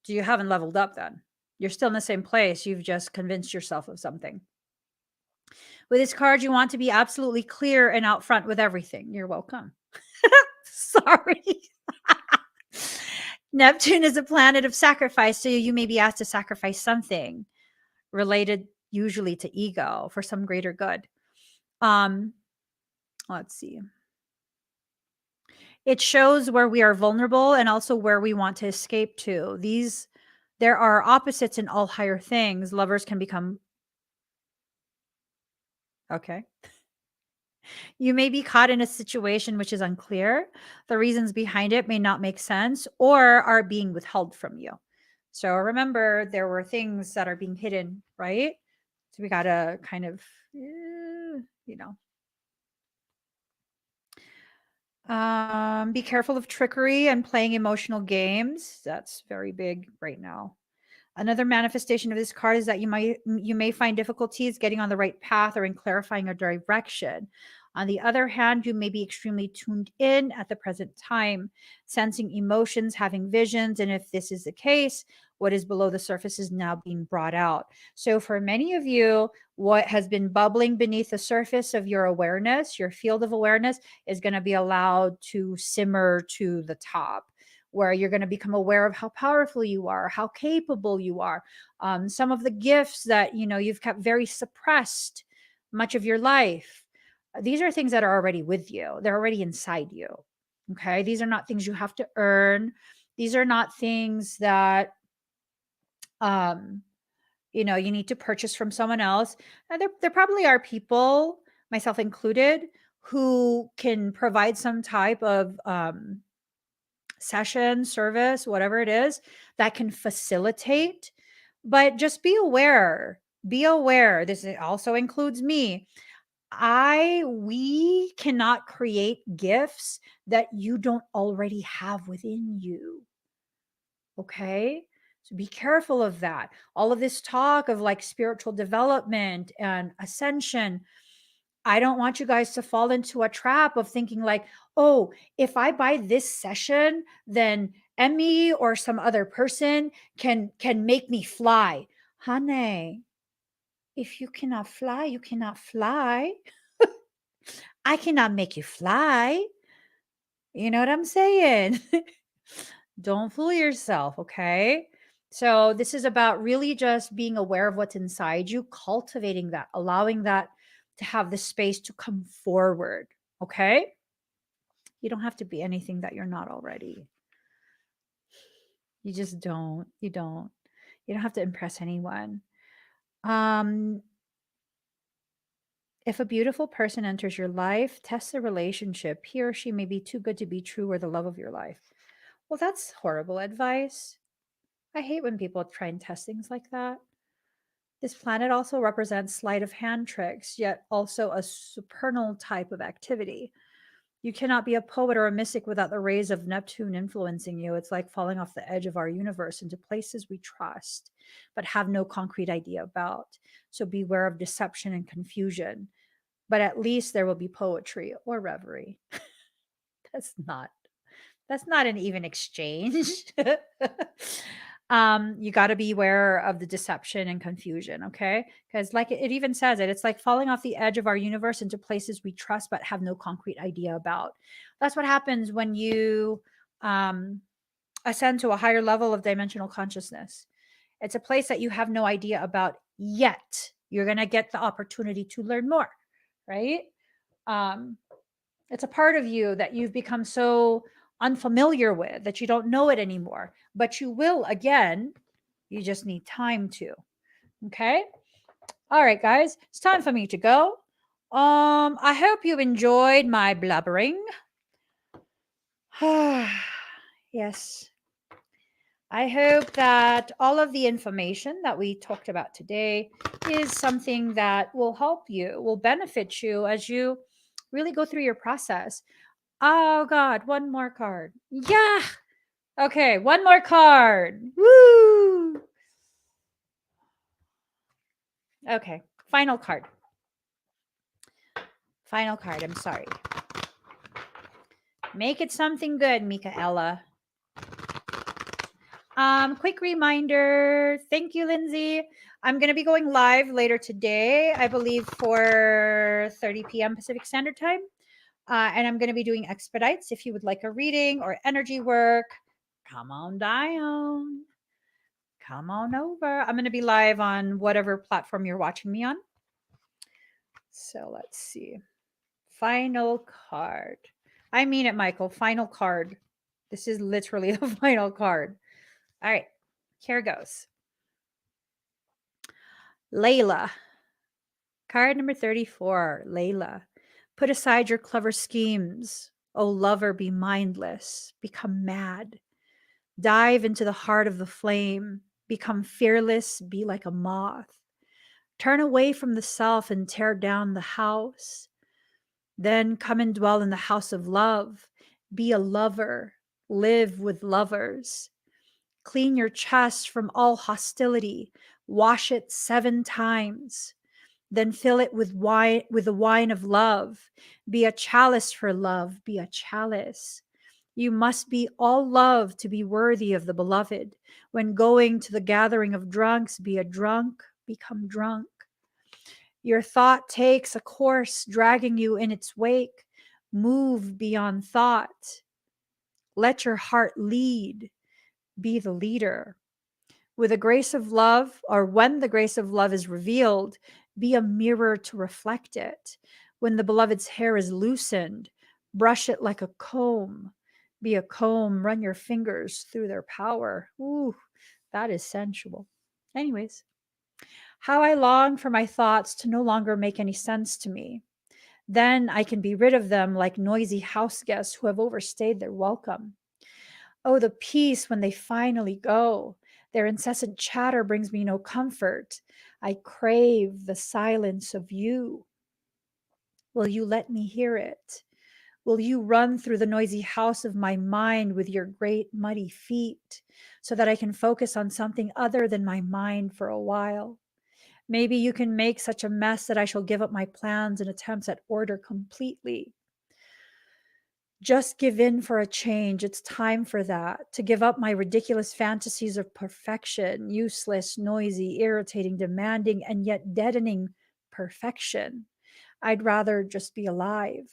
You haven't leveled up then. You're still in the same place. You've just convinced yourself of something. With this card, you want to be absolutely clear and out front with everything. You're welcome. Sorry. Neptune is a planet of sacrifice, so you may be asked to sacrifice something related usually to ego for some greater good. Let's see. It shows where we are vulnerable and also where we want to escape to. There are opposites in all higher things. Lovers can become okay. You may be caught in a situation which is unclear. The reasons behind it may not make sense or are being withheld from you. So remember, there were things that are being hidden, right? So we got to kind of, be careful of trickery and playing emotional games. That's very big right now. Another manifestation of this card is that you may find difficulties getting on the right path or in clarifying a direction. On the other hand, you may be extremely tuned in at the present time, sensing emotions, having visions, and if this is the case, what is below the surface is now being brought out. So for many of you, what has been bubbling beneath the surface of your awareness, your field of awareness, is going to be allowed to simmer to the top, where you're going to become aware of how powerful you are, how capable you are. Some of the gifts that, you've kept very suppressed much of your life. These are things that are already with you. They're already inside you. Okay. These are not things you have to earn. These are not things that, you need to purchase from someone else. And there probably are people, myself included, who can provide some type of, session, service, whatever it is that can facilitate. But just be aware Be aware. This also includes me. We cannot create gifts that you don't already have within you. Okay? So be careful of that. All of this talk of like spiritual development and ascension, I don't want you guys to fall into a trap of thinking like, oh, if I buy this session, then Emmy or some other person can make me fly. Honey, if you cannot fly, you cannot fly. I cannot make you fly. You know what I'm saying? Don't fool yourself, okay? So, this is about really just being aware of what's inside you, cultivating that, allowing that to have the space to come forward, okay? You don't have to be anything that you're not already. You just don't. You don't. You don't have to impress anyone. If a beautiful person enters your life, test the relationship. He or she may be too good to be true or the love of your life. Well, that's horrible advice. I hate when people try and test things like that. This planet also represents sleight of hand tricks, yet also a supernal type of activity. You cannot be a poet or a mystic without the rays of Neptune influencing you. It's like falling off the edge of our universe into places we trust, but have no concrete idea about. So beware of deception and confusion. But at least there will be poetry or reverie. That's not an even exchange. You got to be aware of the deception and confusion, okay? Because like it even says it, it's like falling off the edge of our universe into places we trust but have no concrete idea about. That's what happens when you ascend to a higher level of dimensional consciousness. It's a place that you have no idea about yet. You're going to get the opportunity to learn more, right? It's a part of you that you've become so unfamiliar with that you don't know it anymore, but you will again. You just need time to. Okay. All right, guys, it's time for me to go. I hope you enjoyed my blubbering. Yes. I hope that all of the information that we talked about today is something that will help you, will benefit you as you really go through your process. Oh God, one more card. Yeah. Okay, one more card. Woo. Okay, final card. Final card. I'm sorry. Make it something good, Michaela. Quick reminder. Thank you, Lindsay. I'm going to be going live later today, I believe, for 30 p.m. Pacific Standard Time. And I'm going to be doing expedites. If you would like a reading or energy work, come on down. Come on over. I'm going to be live on whatever platform you're watching me on. So let's see. Final card. I mean it, Michael. Final card. This is literally the final card. All right. Here goes. Layla. Card number 34. Layla. Put aside your clever schemes. O lover, be mindless. Become mad. Dive into the heart of the flame. Become fearless. Be like a moth. Turn away from the self and tear down the house. Then come and dwell in the house of love. Be a lover. Live with lovers. Clean your chest from all hostility. Wash it 7 times. Then fill it with wine, with the wine of love. Be a chalice for love. Be a chalice. You must be all love to be worthy of the beloved. When going to the gathering of drunks, be a drunk, become drunk. Your thought takes a course dragging you in its wake. Move beyond thought. Let your heart lead. Be the leader. With the grace of love, or when the grace of love is revealed, be a mirror to reflect it. When the beloved's hair is loosened, brush it like a comb. Be a comb, run your fingers through their power. Ooh, that is sensual. Anyways, how I long for my thoughts to no longer make any sense to me. Then I can be rid of them like noisy house guests who have overstayed their welcome. Oh, the peace when they finally go. Their incessant chatter brings me no comfort. I crave the silence of you. Will you let me hear it? Will you run through the noisy house of my mind with your great muddy feet so that I can focus on something other than my mind for a while? Maybe you can make such a mess that I shall give up my plans and attempts at order completely. Just give in for a change. It's time for that. To give up my ridiculous fantasies of perfection, useless, noisy, irritating, demanding, and yet deadening perfection. I'd rather just be alive.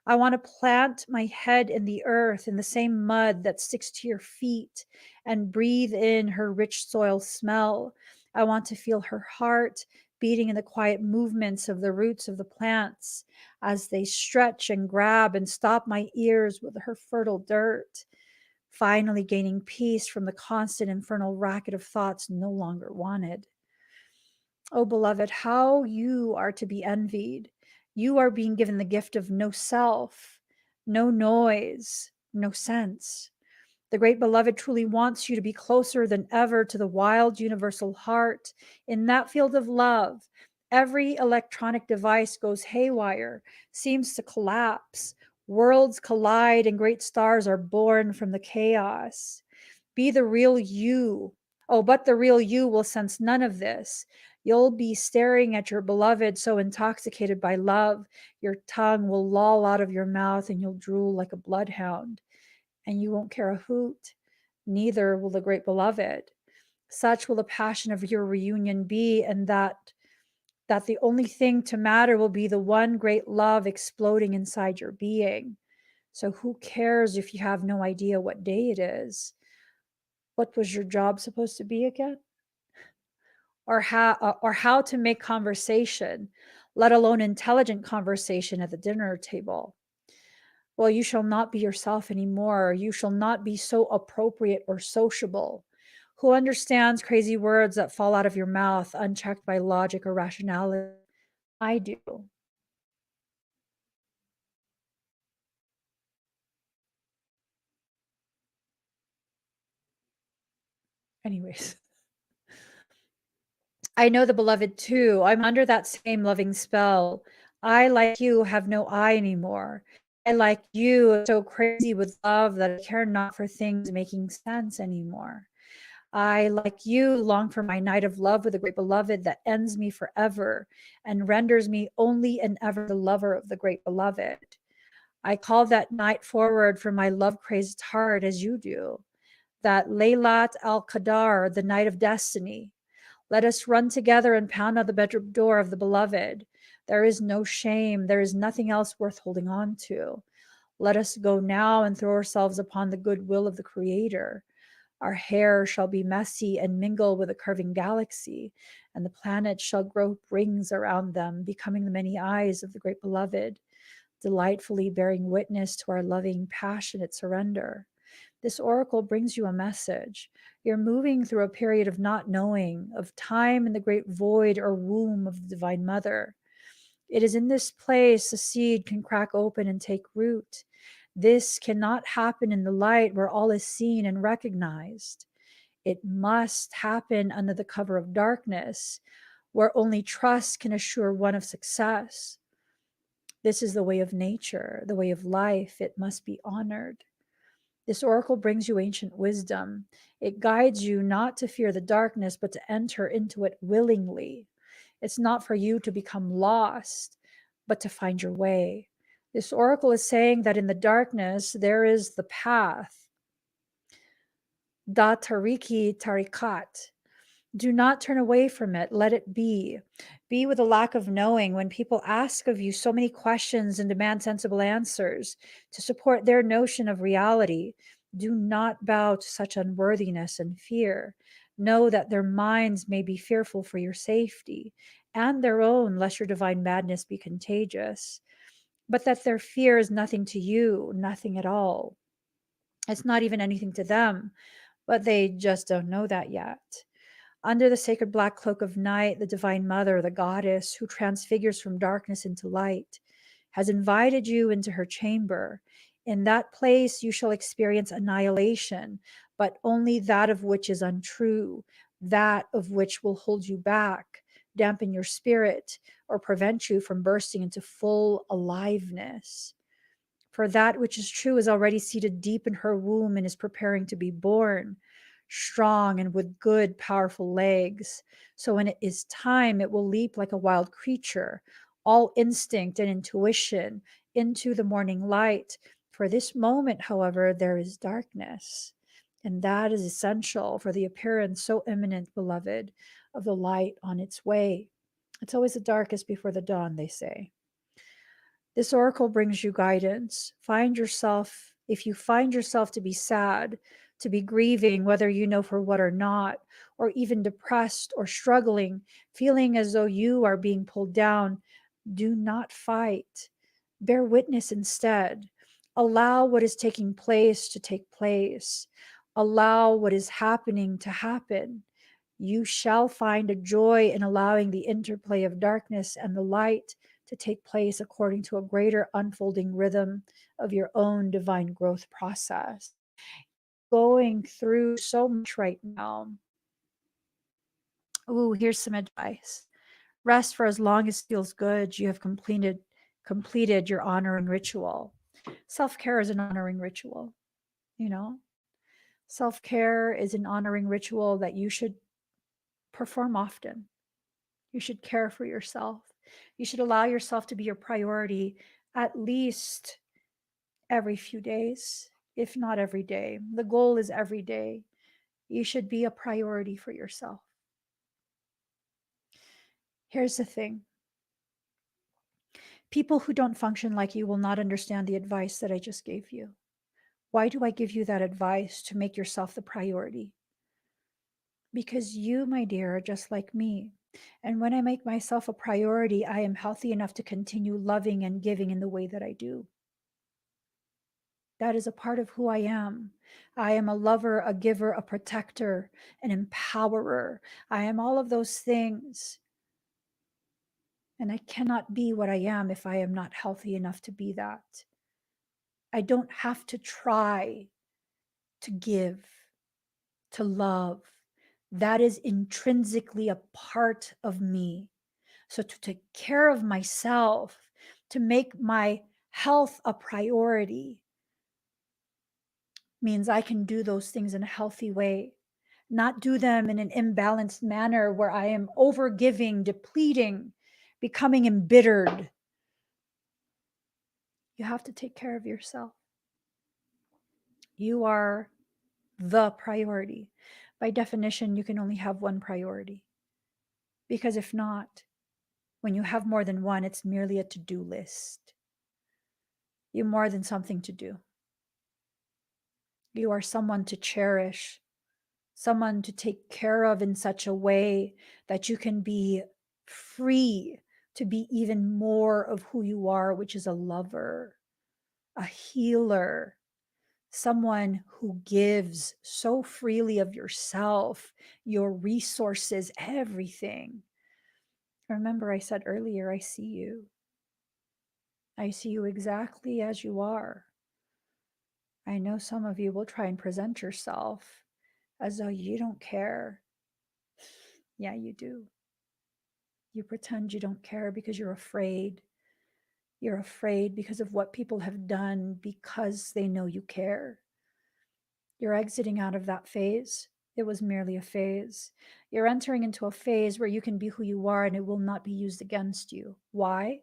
I want to plant my head in the earth, in the same mud that sticks to your feet, and breathe in her rich soil smell. I want to feel her heart beating in the quiet movements of the roots of the plants as they stretch and grab and stop my ears with her fertile dirt, finally gaining peace from the constant infernal racket of thoughts no longer wanted. Oh, beloved, how you are to be envied. You are being given the gift of no self, no noise, no sense. The great beloved truly wants you to be closer than ever to the wild universal heart. In that field of love, every electronic device goes haywire, seems to collapse. Worlds collide and great stars are born from the chaos. Be the real you. Oh, but the real you will sense none of this. You'll be staring at your beloved, so intoxicated by love, your tongue will loll out of your mouth and you'll drool like a bloodhound. And you won't care a hoot. Neither will the great beloved. Such will the passion of your reunion be, and that the only thing to matter will be the one great love exploding inside your being. So who cares if you have no idea what day it is? What was your job supposed to be again? Or how to make conversation, let alone intelligent conversation at the dinner table? Well, you shall not be yourself anymore. You shall not be so appropriate or sociable. Who understands crazy words that fall out of your mouth unchecked by logic or rationality? I do. Anyways, I know the beloved too. I'm under that same loving spell. I, like you, have no I anymore. I, like you, am so crazy with love that I care not for things making sense anymore. I, like you, long for my night of love with the great beloved that ends me forever and renders me only and ever the lover of the great beloved. I call that night forward from my love crazed heart as you do, that Laylat al Qadar, the night of destiny. Let us run together and pound on the bedroom door of the beloved. There is no shame. There is nothing else worth holding on to. Let us go now and throw ourselves upon the goodwill of the Creator. Our hair shall be messy and mingle with a curving galaxy, and the planets shall grow rings around them, becoming the many eyes of the great beloved, delightfully bearing witness to our loving, passionate surrender. This oracle brings you a message. You're moving through a period of not knowing, of time in the great void or womb of the Divine Mother. It is in this place the seed can crack open and take root. This cannot happen in the light where all is seen and recognized. It must happen under the cover of darkness, where only trust can assure one of success. This is the way of nature, the way of life. It must be honored. This oracle brings you ancient wisdom. It guides you not to fear the darkness, but to enter into it willingly. It's not for you to become lost, but to find your way. This oracle is saying that in the darkness, there is the path, da tariki tarikat. Do not turn away from it. Let it be. Be with a lack of knowing when people ask of you so many questions and demand sensible answers to support their notion of reality. Do not bow to such unworthiness and fear. Know that their minds may be fearful for your safety and their own, lest your divine madness be contagious, but that their fear is nothing to you, nothing at all. It's not even anything to them, but they just don't know that yet. Under the sacred black cloak of night, the Divine Mother, the goddess who transfigures from darkness into light, has invited you into her chamber. In that place, you shall experience annihilation, but only that of which is untrue, that of which will hold you back, dampen your spirit, or prevent you from bursting into full aliveness. For that which is true is already seated deep in her womb and is preparing to be born, strong and with good, powerful legs. So when it is time, it will leap like a wild creature, all instinct and intuition, into the morning light. For this moment, however, there is darkness. And that is essential for the appearance so imminent, beloved, of the light on its way. It's always the darkest before the dawn, they say. This oracle brings you guidance. If you find yourself to be sad, to be grieving, whether you know for what or not, or even depressed or struggling, feeling as though you are being pulled down, do not fight. Bear witness instead. Allow what is taking place to take place. Allow what is happening to happen. You shall find a joy in allowing the interplay of darkness and the light to take place according to a greater unfolding rhythm of your own divine growth process. Going through so much right now. Ooh, here's some advice. Rest for as long as feels good. You have completed your honoring ritual. Self-care is an honoring ritual, you know? Self-care is an honoring ritual that you should perform often. You should care for yourself. You should allow yourself to be your priority at least every few days, if not every day. The goal is every day. You should be a priority for yourself. Here's the thing. People who don't function like you will not understand the advice that I just gave you. Why do I give you that advice to make yourself the priority? Because you, my dear, are just like me. And when I make myself a priority, I am healthy enough to continue loving and giving in the way that I do. That is a part of who I am. I am a lover, a giver, a protector, an empowerer. I am all of those things. And I cannot be what I am if I am not healthy enough to be that. I don't have to try to give, to love. That is intrinsically a part of me. So to take care of myself, to make my health a priority, means I can do those things in a healthy way, not do them in an imbalanced manner where I am overgiving, depleting, becoming embittered. You have to take care of yourself. You are the priority. By definition, you can only have one priority. Because if not, when you have more than one, it's merely a to-do list. You're more than something to do. You are someone to cherish, someone to take care of in such a way that you can be free to be even more of who you are, which is a lover, a healer, someone who gives so freely of yourself, your resources, everything. Remember, I said earlier, I see you. I see you exactly as you are. I know some of you will try and present yourself as though you don't care. Yeah, you do. You pretend you don't care because you're afraid. You're afraid because of what people have done because they know you care. You're exiting out of that phase. It was merely a phase. You're entering into a phase where you can be who you are and it will not be used against you. Why?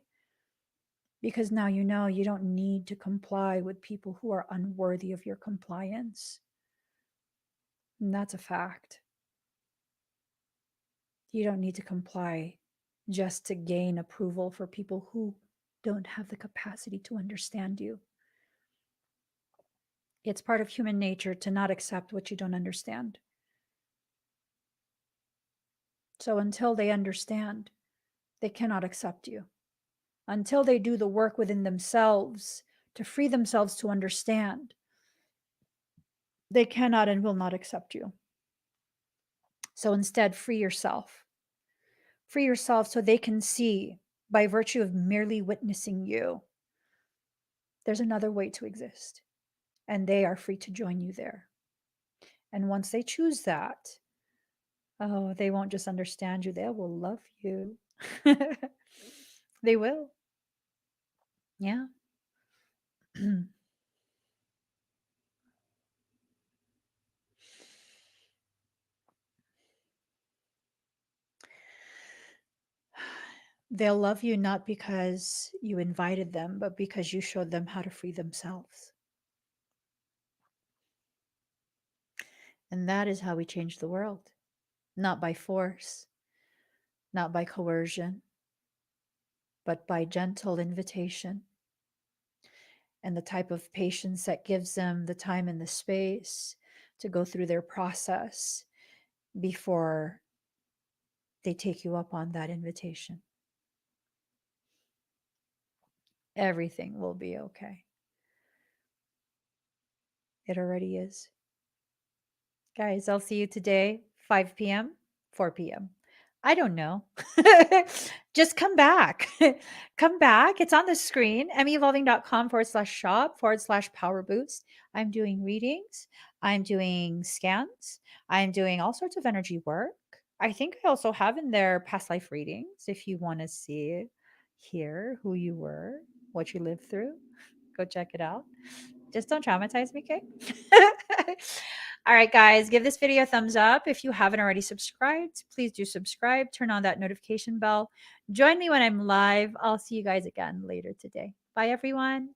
Because now you know you don't need to comply with people who are unworthy of your compliance. And that's a fact. You don't need to comply just to gain approval for people who don't have the capacity to understand you. It's part of human nature to not accept what you don't understand. So until they understand, they cannot accept you. Until they do the work within themselves to free themselves to understand, they cannot and will not accept you. So instead, free yourself. Free yourself so they can see, by virtue of merely witnessing you, there's another way to exist, and they are free to join you there. And once they choose that, oh, they won't just understand you, they will love you. They will. Yeah. They'll love you not because you invited them, but because you showed them how to free themselves. And that is how we change the world. Not by force, not by coercion, but by gentle invitation and the type of patience that gives them the time and the space to go through their process before they take you up on that invitation. Everything will be okay. It already is. Guys, I'll see you today, 5 p.m., 4 p.m. I don't know. Just come back. Come back. It's on the screen, meevolving.com/shop/power boost. I'm doing readings. I'm doing scans. I'm doing all sorts of energy work. I think I also have in there past life readings if you want to see, hear who you were, what you lived through. Go check it out. Just don't traumatize me, okay? All right, guys, give this video a thumbs up. If you haven't already subscribed, please do subscribe. Turn on that notification bell. Join me when I'm live. I'll see you guys again later today. Bye, everyone.